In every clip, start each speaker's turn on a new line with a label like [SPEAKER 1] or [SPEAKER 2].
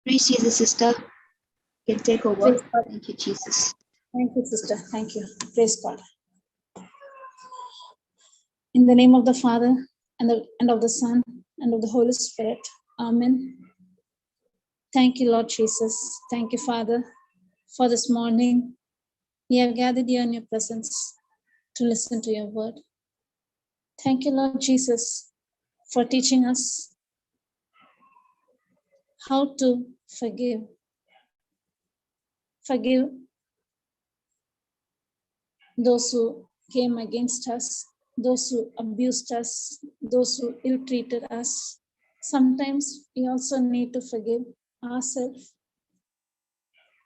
[SPEAKER 1] Praise Jesus, sister. You can take over.
[SPEAKER 2] Praise God.
[SPEAKER 1] Thank you, Jesus.
[SPEAKER 2] Thank you, sister. Thank you. Praise God. In the name of the Father, and of the Son, and of the Holy Spirit. Amen. Thank you, Lord Jesus. Thank you, Father, for this morning. We have gathered here in your presence to listen to your word. Thank you, Lord Jesus, for teaching us how to forgive. Forgive those who came against us, those who abused us, those who ill-treated us. Sometimes we also need to forgive ourselves.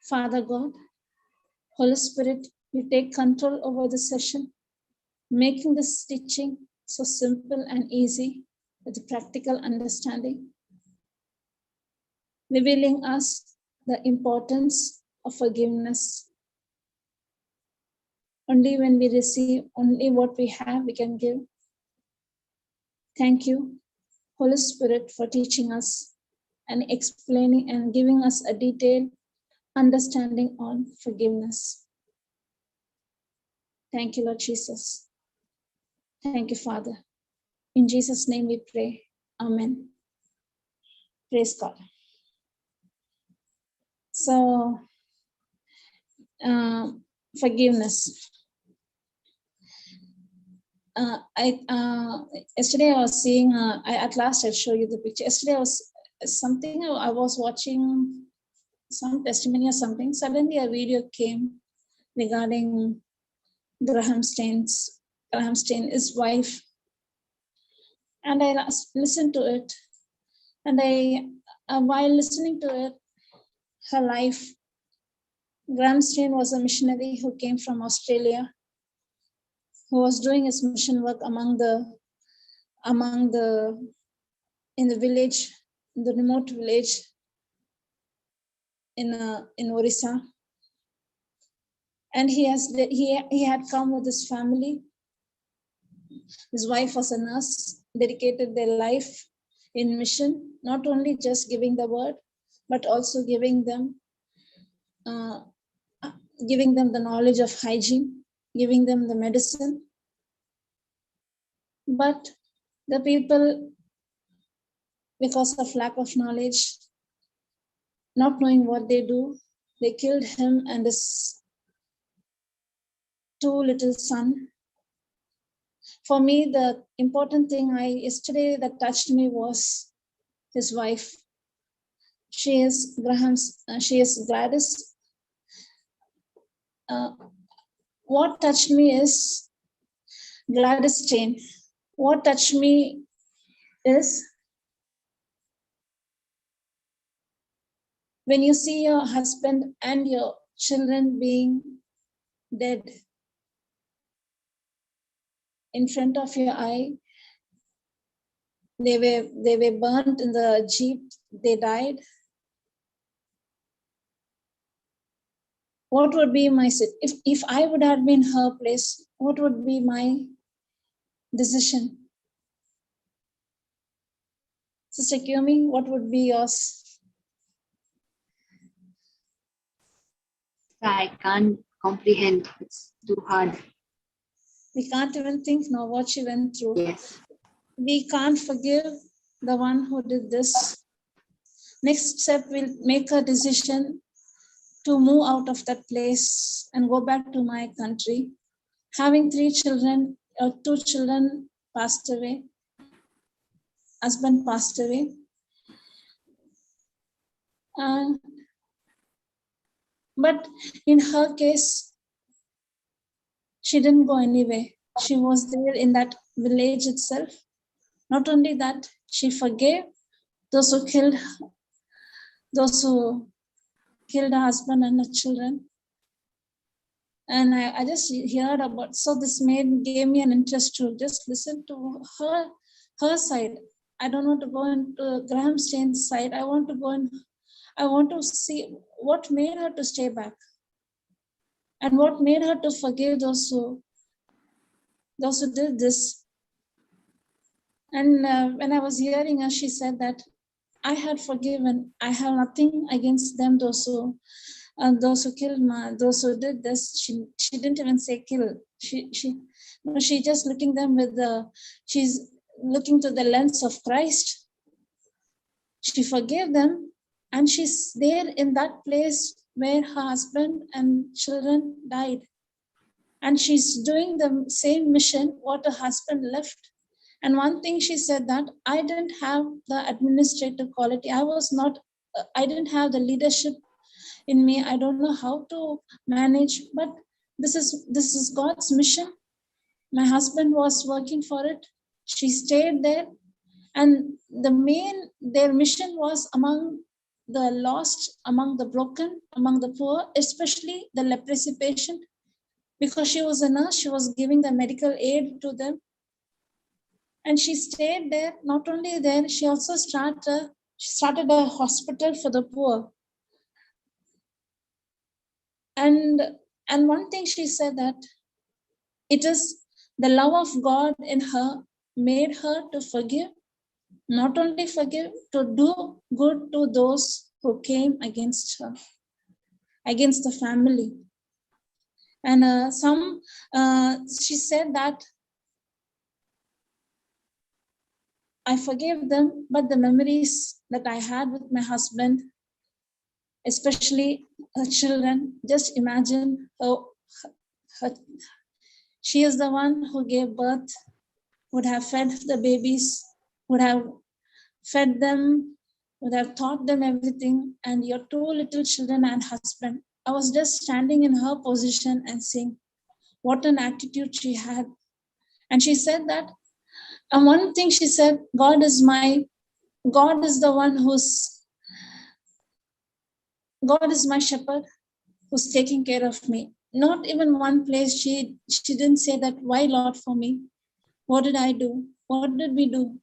[SPEAKER 2] Father God, Holy Spirit, you take control over the session, making this teaching so simple and easy with practical understanding, revealing us the importance of forgiveness. Only when we receive, only what we have, we can give. Thank you, Holy Spirit, for teaching us and explaining and giving us a detailed understanding on forgiveness. Thank you, Lord Jesus. Thank you, Father. In Jesus' name we pray. Amen. Praise God. So, forgiveness. Yesterday I was seeing, at last I'll show you the picture. Yesterday I was watching some testimony or something. Suddenly a video came regarding Graham Stein, his wife. And I listened to it. And while listening to it, her life, Graham Stein was a missionary who came from Australia, who was doing his mission work in the village, in the remote village in Orissa. And he had come with his family. His wife was a nurse, dedicated their life in mission, not only just giving the word, but also giving them the knowledge of hygiene, giving them the medicine. But the people, because of lack of knowledge, not knowing what they do, they killed him and his two little sons. For me, the important thing yesterday that touched me was his wife. She is Gladys. What touched me is Gladys Stein. What touched me is when you see your husband and your children being dead in front of your eye. They were burnt in the jeep. They died. What would be my if I would have been her place? What would be my decision? Sister Kumi, what would be yours?
[SPEAKER 1] I can't comprehend. It's too hard.
[SPEAKER 2] We can't even think now what she went through.
[SPEAKER 1] Yes.
[SPEAKER 2] We can't forgive the one who did this. Next step, we'll make a decision to move out of that place and go back to my country. Having 3 children, or 2 children passed away. Husband passed away. But in her case, she didn't go anywhere. She was there in that village itself. Not only that, she forgave those who killed her husband and her children. And I just heard about, so this gave me an interest to just listen to her side. I don't want to go into Graham Stein's side. I want to see what made her to stay back and what made her to forgive those who did this. And when I was hearing her, she said that I had forgiven. I have nothing against them, those who killed those who did this. She didn't even say kill. She just looking them with she's looking to the lens of Christ. She forgave them, and she's there in that place where her husband and children died. And she's doing the same mission what her husband left. And one thing she said that I didn't have the administrative quality. I didn't have the leadership in me. I don't know how to manage, but this is God's mission. My husband was working for it. She stayed there. And their mission was among the lost, among the broken, among the poor, especially the leprosy patient. Because she was a nurse, she was giving the medical aid to them. And she stayed there. Not only there, she also started a hospital for the poor. And one thing she said that it is the love of God in her made her to forgive. Not only forgive, to do good to those who came against her, against the family. And she said that I forgave them, but the memories that I had with my husband, especially her children, just imagine she is the one who gave birth, would have fed the babies, would have fed them, would have taught them everything, and your two little children and husband. I was just standing in her position and seeing what an attitude she had. And she said that, and one thing she said, God is the one God is my shepherd who's taking care of me. Not even one place she didn't say that, why Lord for me? What did I do? What did we do?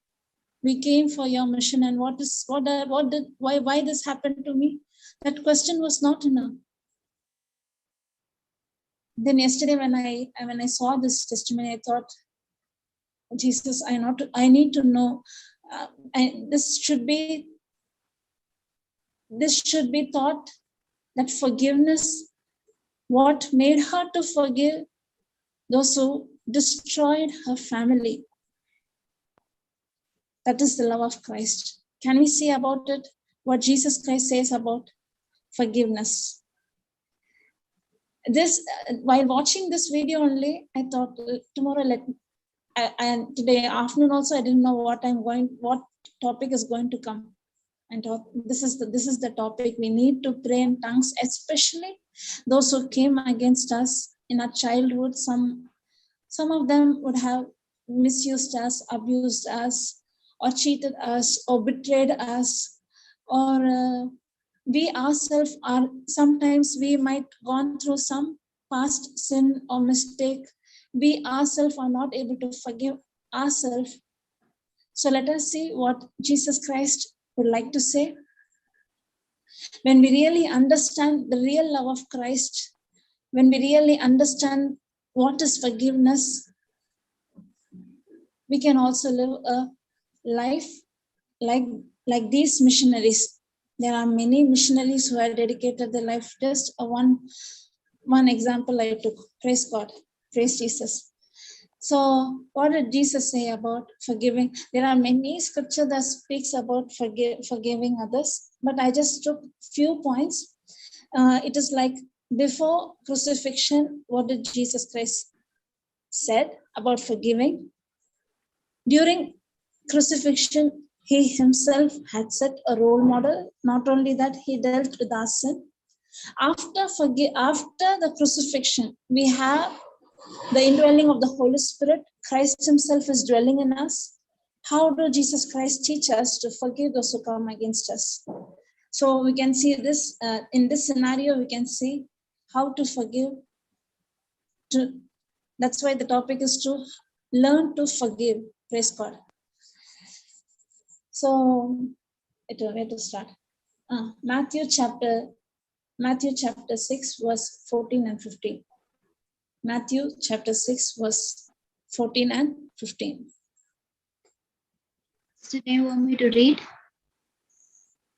[SPEAKER 2] We came for your mission, and why this happened to me? That question was not in her. Then yesterday when I saw this testimony, I thought, Jesus, I need to know. This should be thought that forgiveness, what made her to forgive those who destroyed her family. That is the love of Christ. Can we see about it? What Jesus Christ says about forgiveness. While watching this video only, I thought tomorrow and today afternoon also, I didn't know what topic is going to come. And this is the topic. We need to pray in tongues, especially those who came against us in our childhood. Some of them would have misused us, abused us, or cheated us, or betrayed us, or we ourselves are, sometimes we might gone through some past sin or mistake. We ourselves are not able to forgive ourselves. So let us see what Jesus Christ would like to say. When we really understand the real love of Christ, when we really understand what is forgiveness, we can also live a life like these missionaries. There are many missionaries who have dedicated their life. Just one example I took. Praise God. Praise Jesus. So what did Jesus say about forgiving? There are many scriptures that speaks about forgiving others, but I just took few points. It is like before crucifixion, what did Jesus Christ said about forgiving? During crucifixion, he himself had set a role model. Not only that, he dealt with our sin. After the crucifixion, we have the indwelling of the Holy Spirit. Christ himself is dwelling in us. How do Jesus Christ teach us to forgive those who come against us? So we can see this, in this scenario, we can see how to forgive. That's why the topic is to learn to forgive. Praise God. So, where to start? Matthew chapter 6, verse 14 and 15. Matthew chapter 6, verse 14 and 15.
[SPEAKER 1] So do you want me to read?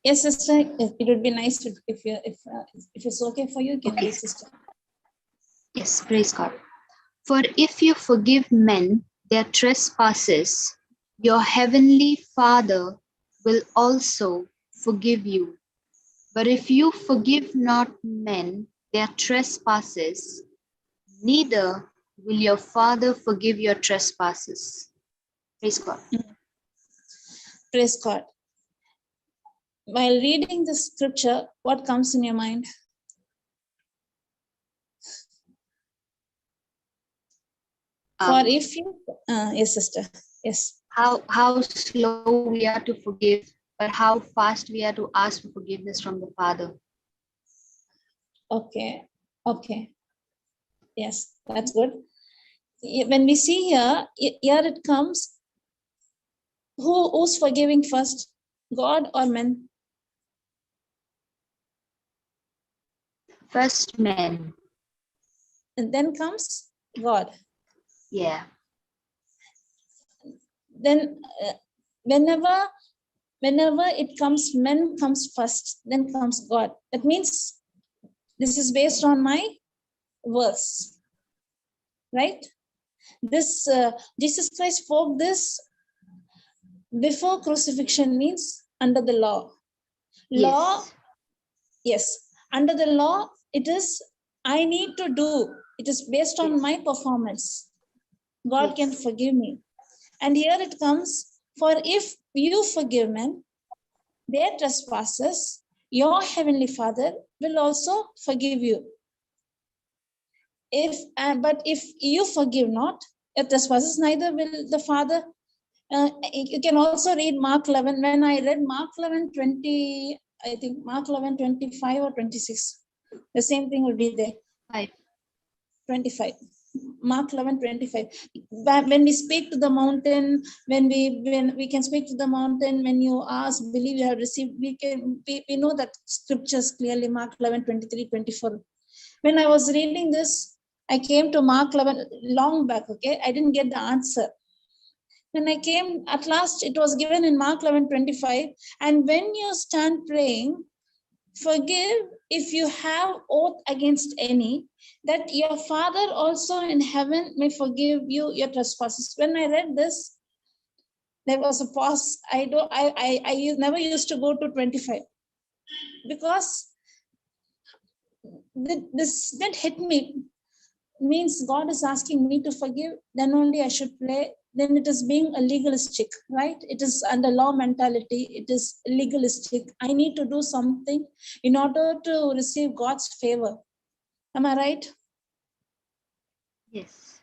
[SPEAKER 2] Yes, sister. It would be nice if it's okay for you, you can
[SPEAKER 1] Okay.
[SPEAKER 2] read, sister.
[SPEAKER 1] Yes, praise God. For if you forgive men their trespasses, your heavenly Father will also forgive you. But if you forgive not men their trespasses, neither will your Father forgive your trespasses. Praise God.
[SPEAKER 2] Praise God. While reading the scripture, what comes in your mind? For if you, yes, sister. Yes.
[SPEAKER 1] How slow we are to forgive, but how fast we are to ask for forgiveness from the Father.
[SPEAKER 2] Okay. Okay. Yes, that's good. When we see here it comes. Who's forgiving first? God or men?
[SPEAKER 1] First men.
[SPEAKER 2] And then comes God.
[SPEAKER 1] Yeah.
[SPEAKER 2] Then whenever it comes, men comes first, then comes God. That means this is based on my verse, right? This Jesus Christ spoke this before crucifixion, means under the law. Law, yes. Under the law, it is I need to do. It is based on my performance. God can forgive me. And here it comes, for if you forgive men their trespasses, your heavenly Father will also forgive you. But if you forgive not your trespasses, neither will the Father. You can also read Mark 11. When I read Mark 11:20, I think Mark 11:25 or 26, the same thing will be there. 25. Mark 11:25. When we speak to the mountain, when we can speak to the mountain, when you ask, believe you have received, we know that scriptures clearly. Mark 11:23-24. When I was reading this, I came to Mark 11 long back. Okay, I didn't get the answer. When I came at last, it was given in Mark 11:25. And when you stand praying, forgive if you have oath against any, that your Father also in heaven may forgive you your trespasses. When I read this, there was a pause. I never used to go to 25 because this didn't hit me. Means God is asking me to forgive, then only I should pray. Then it is being a legalistic, right? It is under law mentality. It is legalistic. I need to do something in order to receive God's favor. Am I right?
[SPEAKER 1] Yes.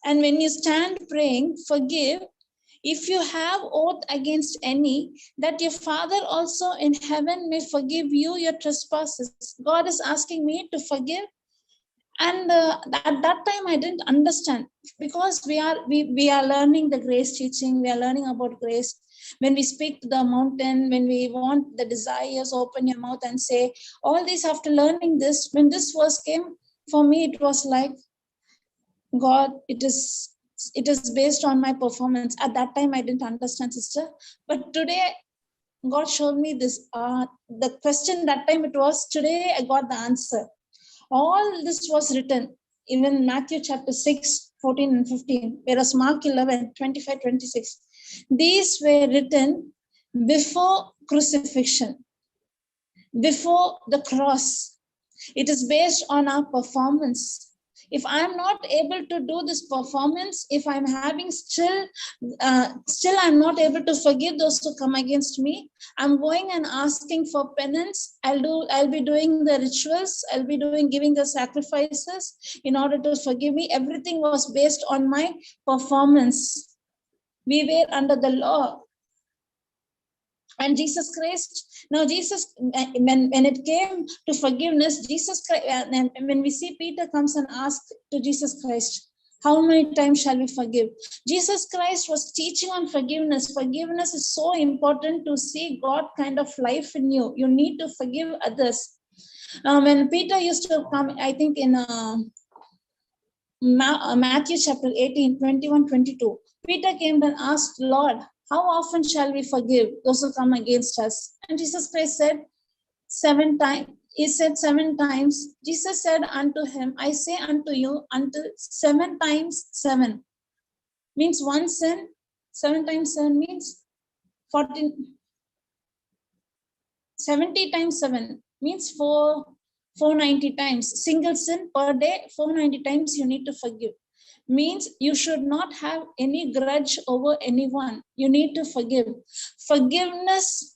[SPEAKER 2] And when you stand praying, forgive if you have oath against any, that your Father also in heaven may forgive you your trespasses. God is asking me to forgive. And at that time I didn't understand, because we are learning the grace teaching. We are learning about grace. When we speak to the mountain, when we want the desires, open your mouth and say all this. After learning this, when this verse came for me, it was like, God, it is based on my performance. At that time I didn't understand, sister, but today God showed me this. The question that time, it was, today I got the answer. All this was written in Matthew chapter 6, 14 and 15, whereas Mark 11, 25, 26. These were written before crucifixion, before the cross. It is based on our performance. If I'm not able to do this performance, if I'm having still I'm not able to forgive those who come against me, I'm going and asking for penance. I'll be doing the rituals, I'll be giving the sacrifices in order to forgive me. Everything was based on my performance. We were under the law. And Jesus Christ, now Jesus, when it came to forgiveness, Jesus Christ, and when we see Peter comes and asks to Jesus Christ, how many times shall we forgive? Jesus Christ was teaching on forgiveness. Forgiveness is so important to see God kind of life in you. You need to forgive others. When Peter used to come, I think in Matthew chapter 18, 21, 22, Peter came and asked, Lord, How often shall we forgive those who come against us? And Jesus Christ said 7 times. He said 7 times. Jesus said unto him, I say unto you, until 7 times 7. Means one sin. 7 times 7 means 14. 70 times 7 means 490 times. Single sin per day, 490 times you need to forgive. Means you should not have any grudge over anyone. You need to forgive. Forgiveness,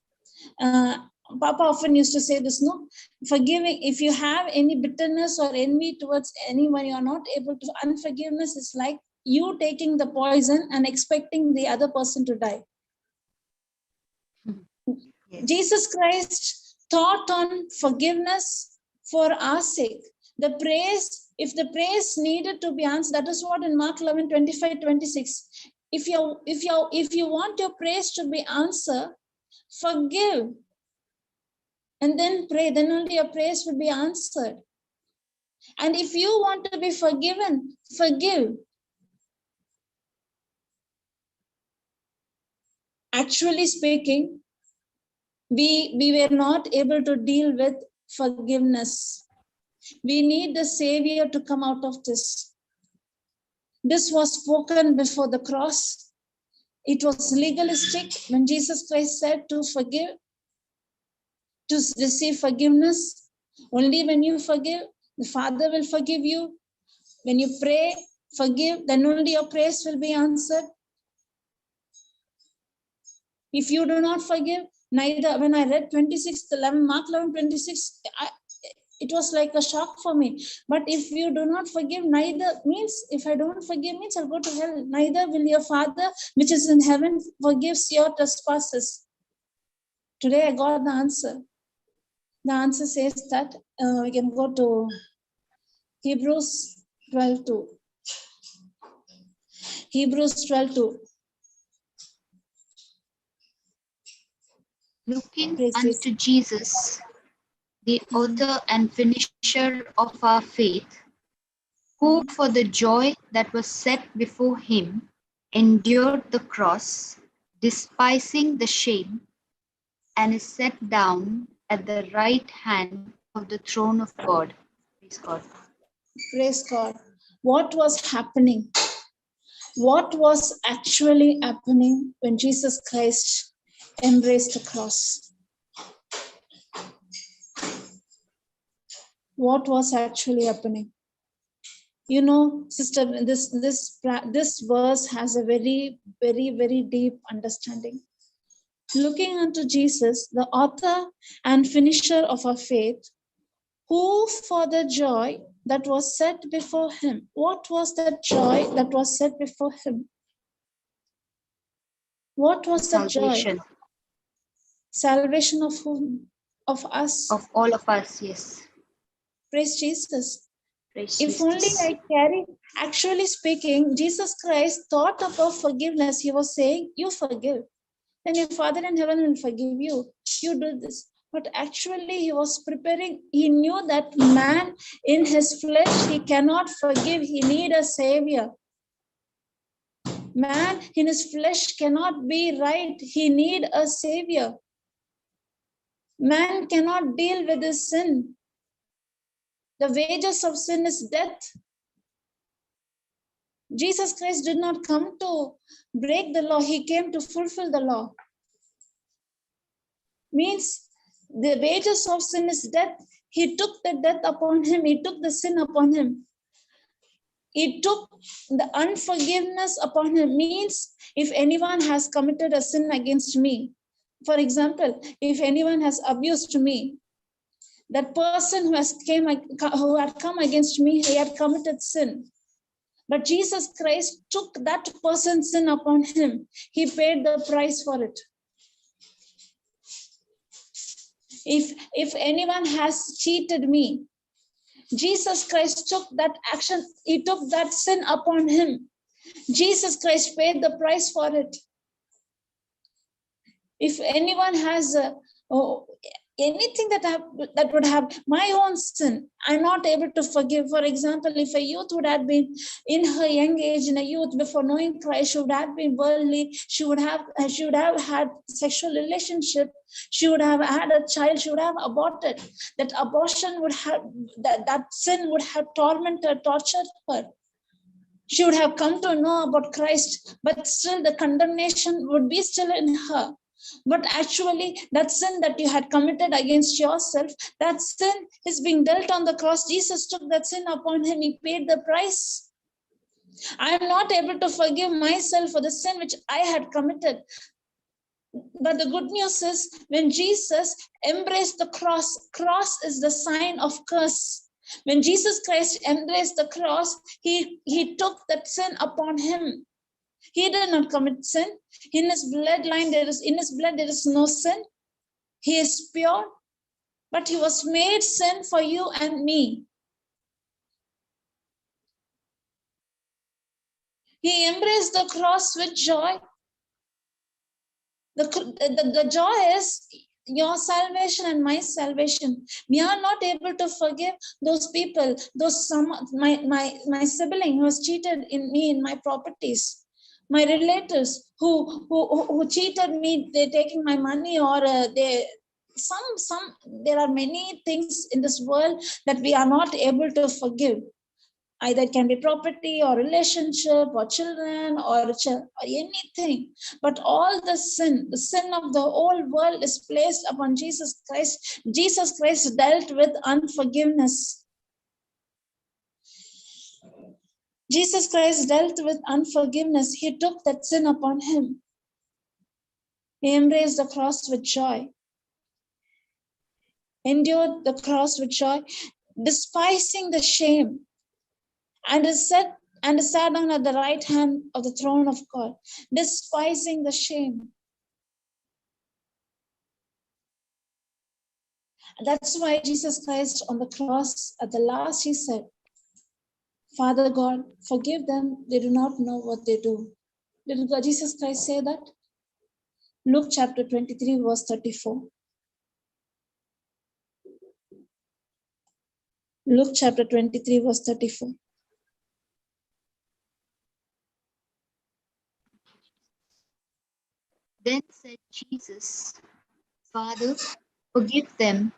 [SPEAKER 2] Papa often used to say this, no? Forgiving, if you have any bitterness or envy towards anyone, you are not able to. Unforgiveness is like you taking the poison and expecting the other person to die. Yes. Jesus Christ taught on forgiveness for our sake. The praise, if the praise needed to be answered, that is what in Mark 11, 25, 26. If you want your praise to be answered, forgive. And then pray, then only your praise will be answered. And if you want to be forgiven, forgive. Actually speaking, we were not able to deal with forgiveness. We need the Savior to come out of this. This was spoken before the cross. It was legalistic when Jesus Christ said to forgive, to receive forgiveness. Only when you forgive, the Father will forgive you. When you pray, forgive, then only your prayers will be answered. If you do not forgive, neither, when I read 26:11, Mark 11:26, it was like a shock for me. But if you do not forgive, neither means, if I don't forgive means I'll go to hell. Neither will your Father, which is in heaven, forgives your trespasses. Today I got the answer. The answer says that we can go to Hebrews 12:2. Hebrews 12:2.
[SPEAKER 1] Looking unto Jesus, the author and finisher of our faith, who for the joy that was set before him endured the cross, despising the shame, and is set down at the right hand of the throne of God. Praise God.
[SPEAKER 2] Praise God. What was happening? What was actually happening when Jesus Christ embraced the cross? What was actually happening? You know, sister, this verse has a very, very, very deep understanding. Looking unto Jesus, the author and finisher of our faith, who for the joy that was set before him. What was that joy that was set before him? What was the joy? Salvation of whom? Of us.
[SPEAKER 1] Of all of us, yes.
[SPEAKER 2] Praise Jesus.
[SPEAKER 1] Praise
[SPEAKER 2] if
[SPEAKER 1] Jesus.
[SPEAKER 2] Only I carry, actually speaking, Jesus Christ thought about forgiveness. He was saying, you forgive. Then your Father in heaven will forgive you. You do this. But actually he was preparing. He knew that man in his flesh, he cannot forgive. He needs a savior. Man in his flesh cannot be right. He needs a savior. Man cannot deal with his sin. The wages of sin is death. Jesus Christ did not come to break the law. He came to fulfill the law. Means the wages of sin is death. He took the death upon him. He took the sin upon him. He took the unforgiveness upon him. Means if anyone has committed a sin against me, for example, if anyone has abused me, that person who had come against me, he had committed sin. But Jesus Christ took that person's sin upon him. He paid the price for it. If anyone has cheated me, Jesus Christ took that action. He took that sin upon him. Jesus Christ paid the price for it. If anyone has anything that would have my own sin, I'm not able to forgive. For example, if a youth would have been in her young age, in a youth before knowing Christ, she would have been worldly, she would have had sexual relationship, she would have had a child, she would have aborted. That abortion would have, that sin would have tormented, tortured her. She would have come to know about Christ, but still the condemnation would be still in her. But actually, that sin that you had committed against yourself, that sin is being dealt on the cross. Jesus took that sin upon him. He paid the price. I am not able to forgive myself for the sin which I had committed. But the good news is, when Jesus embraced the cross is the sign of curse. When Jesus Christ embraced the cross, he took that sin upon him. He did not commit sin. In his bloodline, there is no sin. He is pure, but he was made sin for you and me. He embraced the cross with joy. The joy is your salvation and my salvation. We are not able to forgive those people, my sibling who has cheated in me in my properties. My relatives who cheated me, they're taking my money, or there are many things in this world that we are not able to forgive. Either it can be property or relationship or children or anything. But all the sin of the whole world is placed upon Jesus Christ. Jesus Christ dealt with unforgiveness. Jesus Christ dealt with unforgiveness. He took that sin upon him. He embraced the cross with joy, endured the cross with joy, despising the shame, and sat down at the right hand of the throne of God, despising the shame. That's why Jesus Christ on the cross, at the last, he said, Father God, forgive them, they do not know what they do. Did Jesus Christ say that? Luke chapter 23, verse 34. Luke chapter 23, verse 34.
[SPEAKER 1] Then said Jesus, Father, forgive them,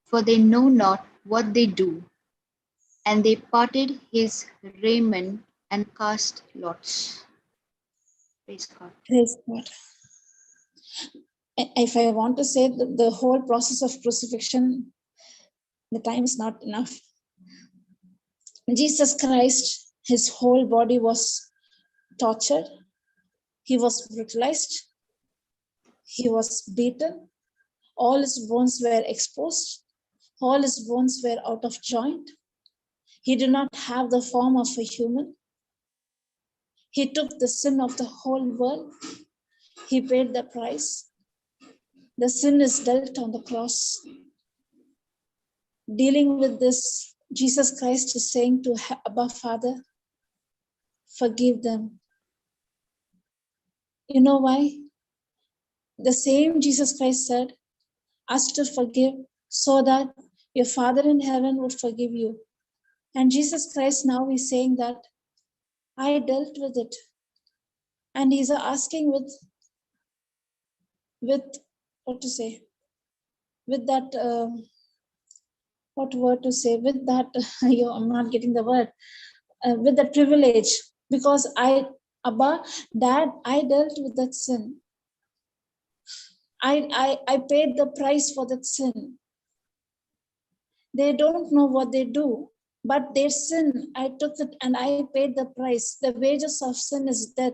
[SPEAKER 1] for they know not what they do. And they parted his raiment and cast lots. Praise God.
[SPEAKER 2] Praise God. If I want to say the whole process of crucifixion, the time is not enough. Jesus Christ, his whole body was tortured. He was brutalized. He was beaten. All his bones were exposed. All his bones were out of joint. He did not have the form of a human. He took the sin of the whole world. He paid the price. The sin is dealt on the cross. Dealing with this, Jesus Christ is saying to Abba Father, forgive them. You know why? The same Jesus Christ said, ask to forgive so that your Father in heaven would forgive you. And Jesus Christ now is saying that I dealt with it. And he's asking with what to say, with that, what word to say, with that, I'm not getting the word, with the privilege, because Abba, Dad, I dealt with that sin. I paid the price for that sin. They don't know what they do, but their sin, I took it and I paid the price. The wages of sin is death.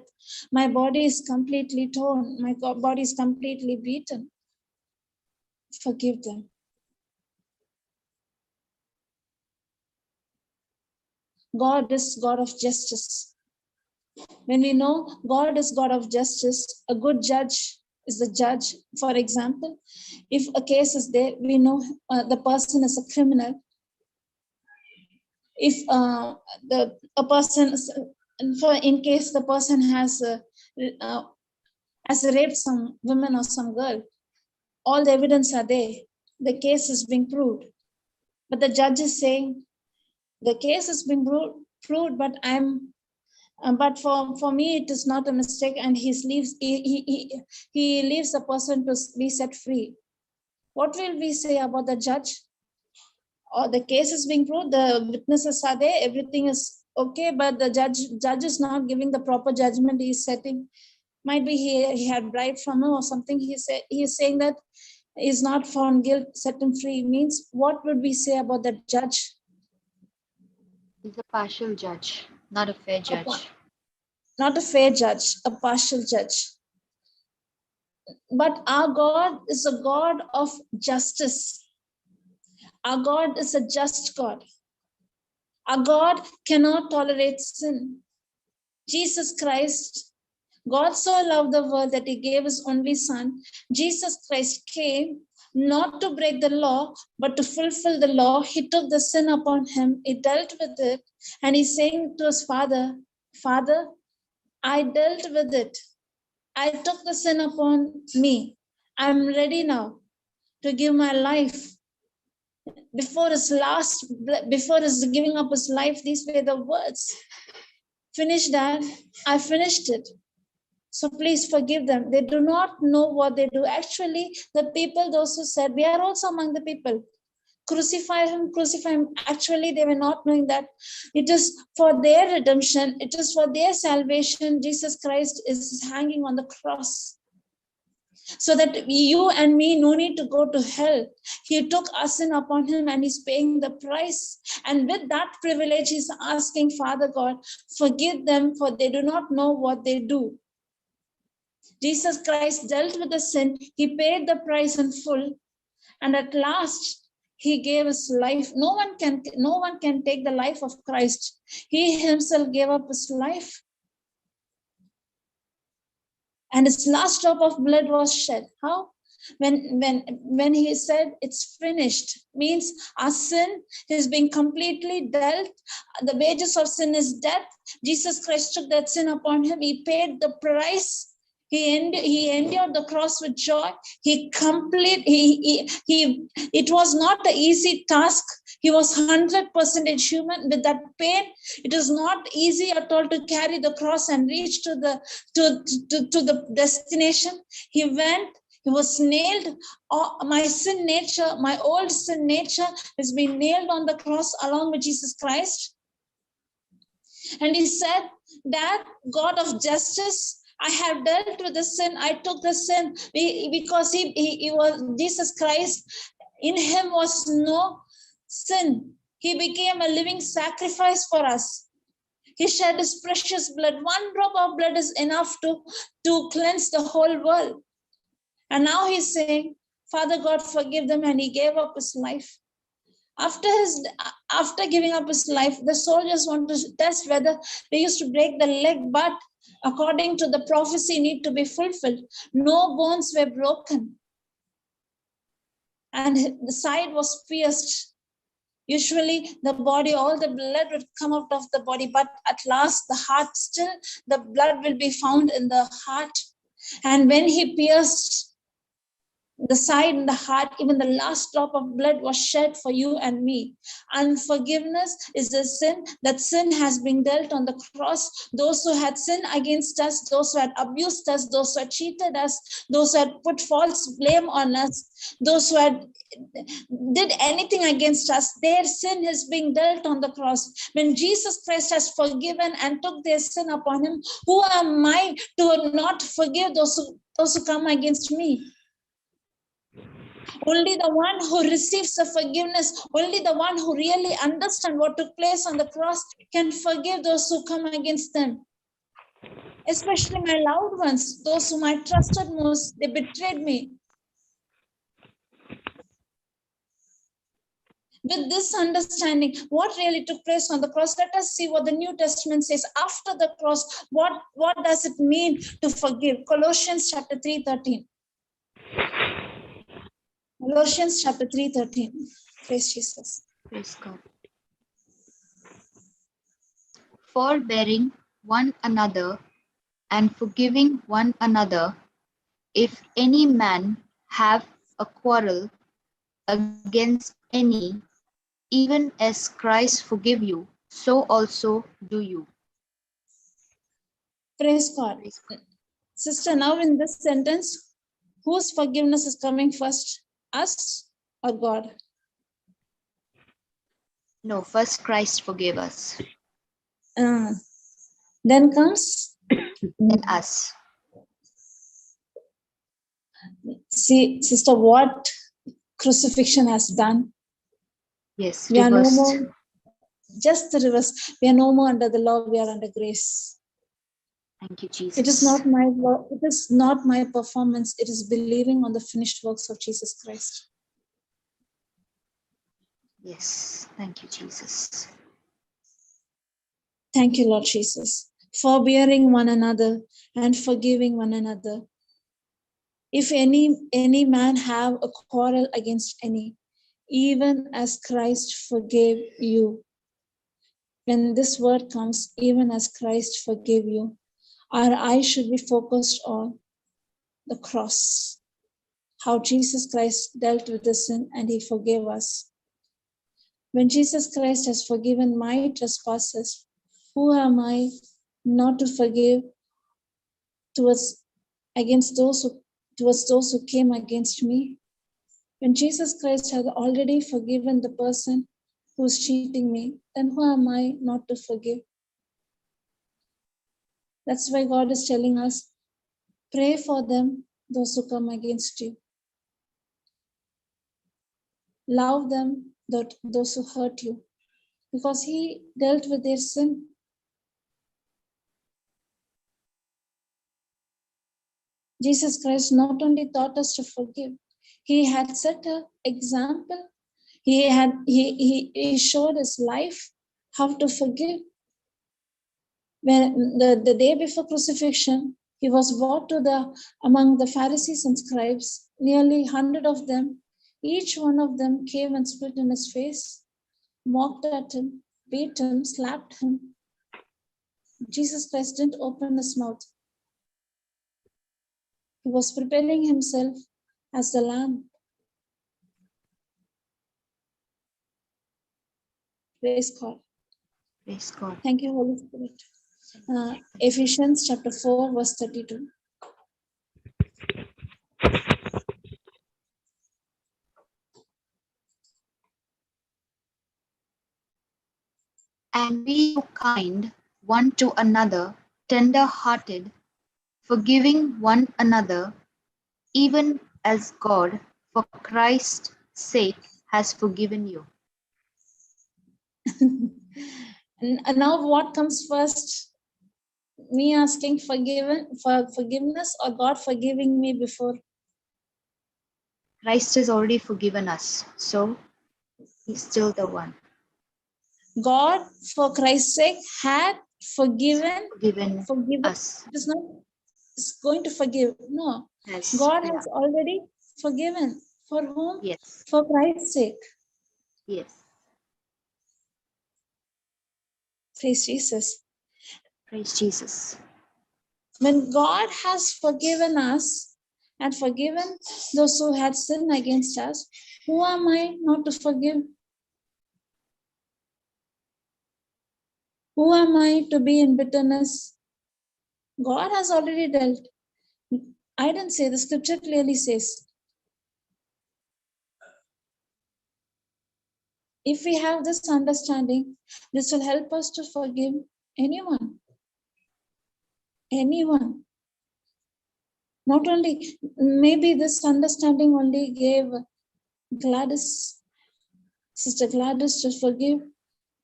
[SPEAKER 2] My body is completely torn. My body is completely beaten. Forgive them. God is God of justice. When we know God is God of justice, a good judge is the judge. For example, if a case is there, we know the person is a criminal. If in case the person has raped some woman or some girl, all the evidence are there. the case is being proved. But the judge is saying, the case is being proved, but but for me it is not a mistake, and he leaves the person to be set free. What will we say about the judge? Or the case is being proved, the witnesses are there, everything is okay, but the judge is not giving the proper judgment. He is setting, might be he had bribed from him or something. He is saying that he is not found guilty, set him free. Means what would we say about the judge?
[SPEAKER 1] He's a partial judge, not a fair judge.
[SPEAKER 2] Not a fair judge, a partial judge. But our God is a God of justice. Our God is a just God. Our God cannot tolerate sin. Jesus Christ, God so loved the world that he gave his only son. Jesus Christ came not to break the law, but to fulfill the law. He took the sin upon him. He dealt with it. And he's saying to his Father, Father, I dealt with it. I took the sin upon me. I'm ready now to give my life. Before his giving up his life, these were the words. Finish that. I finished it. So please forgive them. They do not know what they do. Actually, the people, those who said, we are also among the people. Crucify him, crucify him. Actually, they were not knowing that it is for their redemption. It is for their salvation. Jesus Christ is hanging on the cross. So that you and me no need to go to hell. He took our sin upon him and he's paying the price. And with that privilege, he's asking, Father God, forgive them, for they do not know what they do. Jesus Christ dealt with the sin. He paid the price in full. And at last, he gave his life. No one can take the life of Christ. He himself gave up his life. And his last drop of blood was shed. How? When he said it's finished, means our sin is being completely dealt. The wages of sin is death. Jesus Christ took that sin upon him. He paid the price. He endured the cross with joy. It was not an easy task. He was 100% human. With that pain, it is not easy at all to carry the cross and reach to the destination. He went. He was nailed. My sin nature, my old sin nature, has been nailed on the cross along with Jesus Christ. And he said that God of justice, I have dealt with the sin. I took the sin because he was Jesus Christ. In him was no sin. He became a living sacrifice for us. He shed his precious blood. One drop of blood is enough to cleanse the whole world. And now he's saying, Father God, forgive them. And he gave up his life. After giving up his life, the soldiers want to test whether they used to break the leg, but according to the prophecy need to be fulfilled. No bones were broken. And the side was pierced. Usually the body, all the blood would come out of the body, but at last the heart, still the blood will be found in the heart. And when he pierced the side and the heart, even the last drop of blood was shed for you and me. Unforgiveness is the sin. That sin has been dealt on the cross. Those who had sinned against us, those who had abused us, those who had cheated us, those who had put false blame on us, those who had did anything against us, their sin is being dealt on the cross. When Jesus Christ has forgiven and took their sin upon him, who am I to not forgive those who come against me? Only the one who receives the forgiveness, only the one who really understands what took place on the cross can forgive those who come against them. Especially my loved ones, those whom I trusted most, they betrayed me. With this understanding, what really took place on the cross, let us see what the New Testament says after the cross. What does it mean to forgive? Colossians chapter 3:13. Colossians chapter 3:13. Praise Jesus.
[SPEAKER 1] Praise God. Forbearing one another and forgiving one another, if any man have a quarrel against any, even as Christ forgive you, so also do you.
[SPEAKER 2] Praise God. Sister, now in this sentence, whose forgiveness is coming first? Us or God?
[SPEAKER 1] No, first Christ forgave us,
[SPEAKER 2] Then comes,
[SPEAKER 1] then us.
[SPEAKER 2] see, sister, what crucifixion has done.
[SPEAKER 1] Yes,
[SPEAKER 2] We are no
[SPEAKER 1] reversed.
[SPEAKER 2] more, just the reverse. We are no more under the law, we are under grace.
[SPEAKER 1] Thank you, Jesus.
[SPEAKER 2] It is not my work, it is not my performance, it is believing on the finished works of Jesus Christ.
[SPEAKER 1] Yes, thank you, Jesus.
[SPEAKER 2] Thank you, Lord Jesus, for bearing one another and forgiving one another. If any man have a quarrel against any, even as Christ forgave you. When this word comes, even as Christ forgave you, our eyes should be focused on the cross, how Jesus Christ dealt with the sin and he forgave us. When Jesus Christ has forgiven my trespasses, who am I not to forgive towards those who came against me? When Jesus Christ has already forgiven the person who is cheating me, then who am I not to forgive? That's why God is telling us, pray for them, those who come against you. Love them, those who hurt you, because he dealt with their sin. Jesus Christ not only taught us to forgive, he had set an example. He showed his life how to forgive. When the day before crucifixion, he was brought to among the Pharisees and scribes, nearly 100 of them. Each one of them came and spit in his face, mocked at him, beat him, slapped him. Jesus Christ didn't open his mouth. He was preparing himself as the lamb. Praise God.
[SPEAKER 1] Praise God.
[SPEAKER 2] Thank you, Holy Spirit. Ephesians chapter 4, verse 32.
[SPEAKER 1] And be you kind one to another, tender-hearted, forgiving one another, even as God, for Christ's sake, has forgiven you.
[SPEAKER 2] And now what comes first? Me asking for forgiveness or God forgiving me before?
[SPEAKER 1] Christ has already forgiven us, so he's still the one.
[SPEAKER 2] God, for Christ's sake, had forgiven
[SPEAKER 1] us.
[SPEAKER 2] It is not going to forgive. No.
[SPEAKER 1] Yes,
[SPEAKER 2] God has already forgiven. For whom?
[SPEAKER 1] Yes.
[SPEAKER 2] For Christ's sake.
[SPEAKER 1] Yes.
[SPEAKER 2] Praise Jesus.
[SPEAKER 1] Praise Jesus.
[SPEAKER 2] When God has forgiven us and forgiven those who had sinned against us, who am I not to forgive? Who am I to be in bitterness? God has already dealt. I didn't say, the scripture clearly says. If we have this understanding, this will help us to forgive anyone. Anyone. Not only, maybe this understanding only gave Gladys, Sister Gladys, to forgive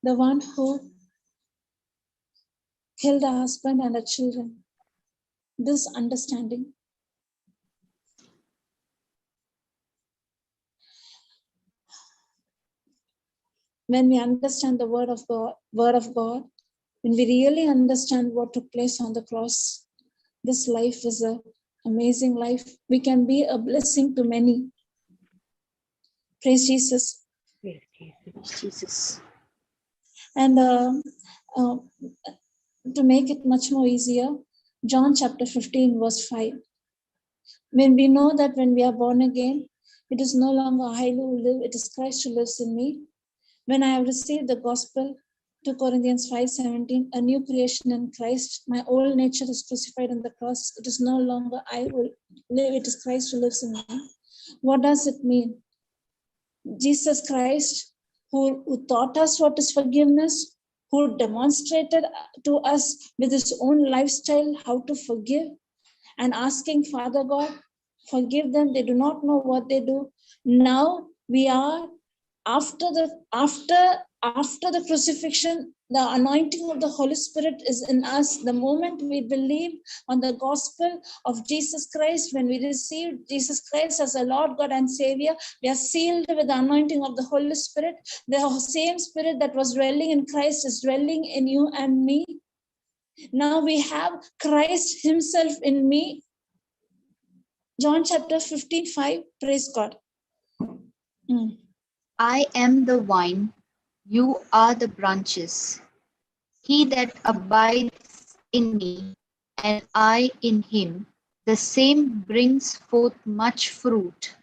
[SPEAKER 2] the one who killed her husband and her children. This understanding. When we understand the word of God, when we really understand what took place on the cross, this life is an amazing life. We can be a blessing to many. Praise Jesus.
[SPEAKER 1] Praise Jesus.
[SPEAKER 2] And to make it much more easier, John chapter 15, verse 5. When we know that when we are born again, It is no longer I who live, it is Christ who lives in me. When I have received the gospel, 2 Corinthians 5:17, a new creation in Christ, my old nature is crucified on the cross. It is no longer I who live, it is Christ who lives in me. What does it mean? Jesus Christ, who taught us what is forgiveness, who demonstrated to us with his own lifestyle how to forgive, and asking Father God, forgive them, they do not know what they do. Now we are after the crucifixion, the anointing of the Holy Spirit is in us. The moment we believe on the gospel of Jesus Christ, when we receive Jesus Christ as a Lord, God, and Savior, we are sealed with the anointing of the Holy Spirit. The same Spirit that was dwelling in Christ is dwelling in you and me. Now we have Christ himself in me. John chapter 15:5. Praise God.
[SPEAKER 1] I am the vine, you are the branches. He that abides in me, and I in him, the same brings forth much fruit.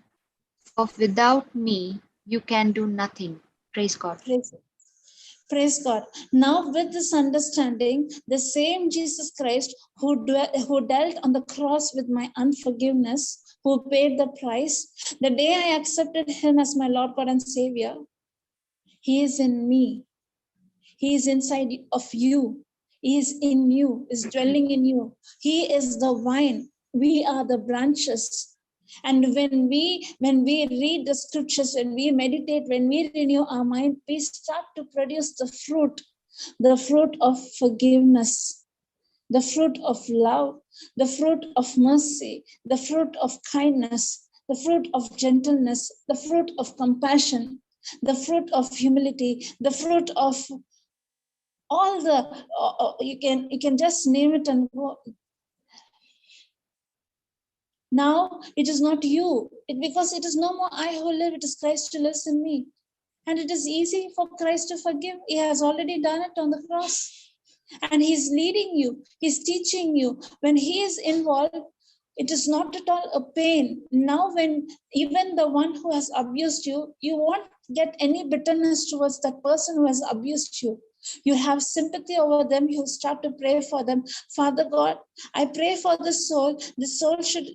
[SPEAKER 1] For without me, you can do nothing. Praise God.
[SPEAKER 2] Praise God. Now, with this understanding, the same Jesus Christ who dealt on the cross with my unforgiveness, who paid the price, the day I accepted him as my Lord, God, and Savior, he is in me. He is inside of you. He is in you, is dwelling in you. He is the vine. We are the branches. And when we read the scriptures, when we meditate, when we renew our mind, we start to produce the fruit of forgiveness, the fruit of love, the fruit of mercy, the fruit of kindness, the fruit of gentleness, the fruit of compassion, the fruit of humility, the fruit of all the you can just name it and go. Now it is not you, because it is no more I who live, it is Christ who lives in me. And it is easy for Christ to forgive. He has already done it on the cross. And he's leading you, he's teaching you. When he is involved, it is not at all a pain. Now, when even the one who has abused you, you won't get any bitterness towards that person who has abused you. You have sympathy over them. You start to pray for them. Father God, I pray for this soul. This soul should,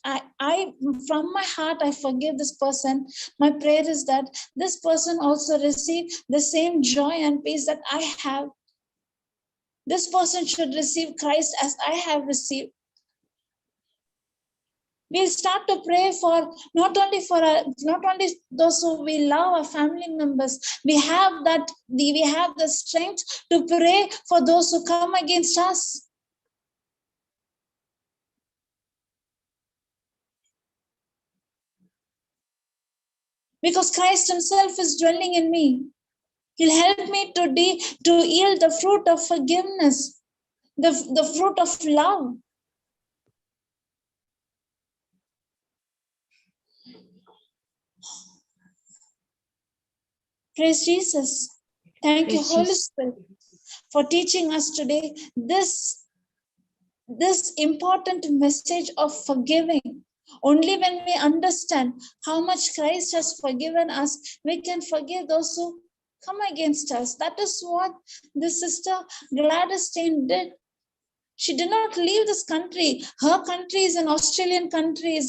[SPEAKER 2] I from my heart, I forgive this person. My prayer is that this person also receive the same joy and peace that I have. This person should receive Christ as I have received. We start to pray for not only those who we love, our family members. We have the strength to pray for those who come against us. Because Christ himself is dwelling in me. He'll help me to yield the fruit of forgiveness, the fruit of love. Praise Jesus. Thank you, Holy Spirit, for teaching us today this important message of forgiving. Only when we understand how much Christ has forgiven us, we can forgive those who come against us. That is what the sister Gladys did. She did not leave this country. Her country is an Australian country.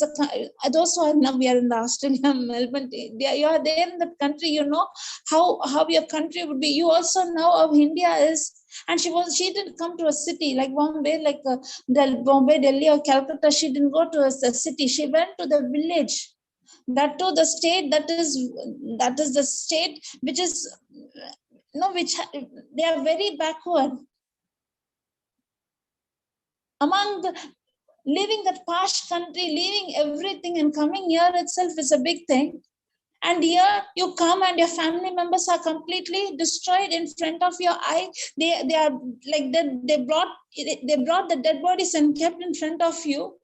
[SPEAKER 2] Those who are now, we are in the Australia, Melbourne. You are there in the country. You know how your country would be. You also know how India is. And she didn't come to a city like Bombay, like Bombay, Delhi, or Calcutta. She didn't go to a city. She went to the village. That to the state that is the state which is which they are very backward. Among the leaving that posh country, leaving everything and coming here itself is a big thing. And here you come and your family members are completely destroyed in front of your eye. They are like they brought the dead bodies and kept in front of you.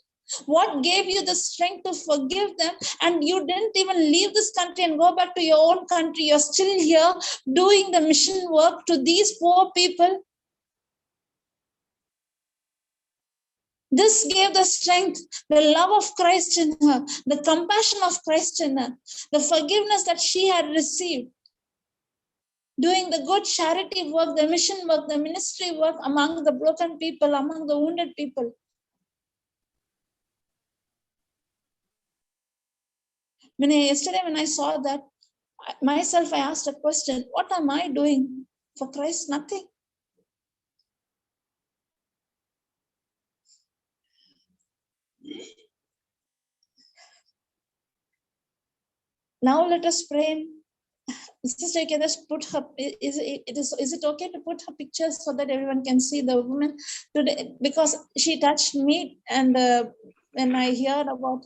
[SPEAKER 2] What gave you the strength to forgive them? And you didn't even leave this country and go back to your own country. You're still here doing the mission work to these poor people. This gave the strength, the love of Christ in her, the compassion of Christ in her, the forgiveness that she had received, doing the good charity work, the mission work, the ministry work among the broken people, among the wounded people. Yesterday when I saw that, myself, I asked a question, what am I doing for Christ? Nothing. Now let us pray. Sister, you can just put her, is it okay to put her pictures so that everyone can see the woman today? Because she touched me, and when I heard about...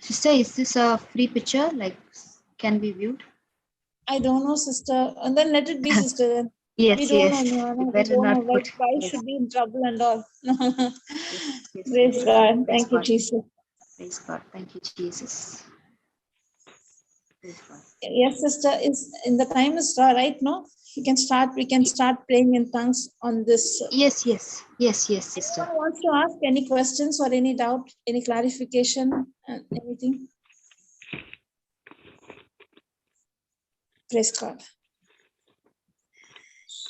[SPEAKER 1] Sister, is this a free picture? Like, can be viewed?
[SPEAKER 2] I don't know, sister. And then let it be, sister. Then.
[SPEAKER 1] Yes,
[SPEAKER 2] we don't
[SPEAKER 1] yes.
[SPEAKER 2] know.
[SPEAKER 1] You
[SPEAKER 2] We
[SPEAKER 1] better
[SPEAKER 2] don't know
[SPEAKER 1] not put.
[SPEAKER 2] why
[SPEAKER 1] Yes.
[SPEAKER 2] should be in trouble and all.
[SPEAKER 1] Yes,
[SPEAKER 2] Praise
[SPEAKER 1] yes.
[SPEAKER 2] God.
[SPEAKER 1] Praise
[SPEAKER 2] Thank you,
[SPEAKER 1] God.
[SPEAKER 2] Jesus.
[SPEAKER 1] Praise God. Thank you, Jesus. Praise God.
[SPEAKER 2] Yes, sister. Is in the time is right, no? We can start praying in tongues on this.
[SPEAKER 1] Yes, sister.
[SPEAKER 2] Anyone wants to ask any questions or any doubt, any clarification, anything? Praise God.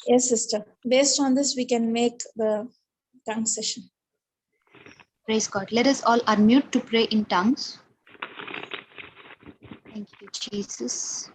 [SPEAKER 2] Yes, sister. Based on this, we can make the tongue session.
[SPEAKER 1] Praise God. Let us all unmute to pray in tongues. Thank you, Jesus.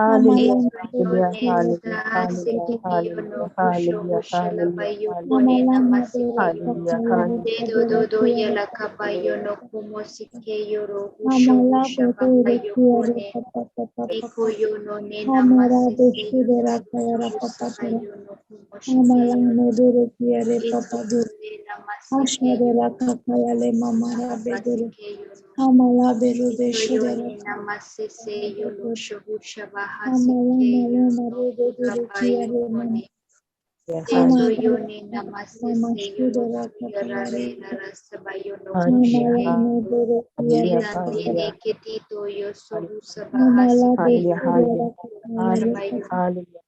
[SPEAKER 3] Hallelujah, hallelujah,
[SPEAKER 1] Yonenda
[SPEAKER 3] hallelujah, hallelujah,
[SPEAKER 1] Sekiyono
[SPEAKER 3] hallelujah,
[SPEAKER 1] Kusho
[SPEAKER 3] hallelujah,
[SPEAKER 1] Hushala
[SPEAKER 3] hallelujah,
[SPEAKER 1] Bayukone
[SPEAKER 3] hallelujah,
[SPEAKER 1] Namasikeyo.
[SPEAKER 3] hallelujah, hallelujah,
[SPEAKER 1] Dedo Yala Kabayono Kumosikeyo Husho Husha Bakayokone. Eko yono nena masese yono Husha Bayono Kumoshikeyo. Eto nena masikeyo. Basikeyo. Ito yoni namasese yolo shohusha bahasike yono kabayo kone. Eto yoni namasese yolo suyarare larasabayo no kushike. Idande eketito yo sohusa bahasike
[SPEAKER 3] hallelujah,
[SPEAKER 1] yono
[SPEAKER 3] hallelujah, hallelujah,
[SPEAKER 1] shabayo.
[SPEAKER 3] hallelujah,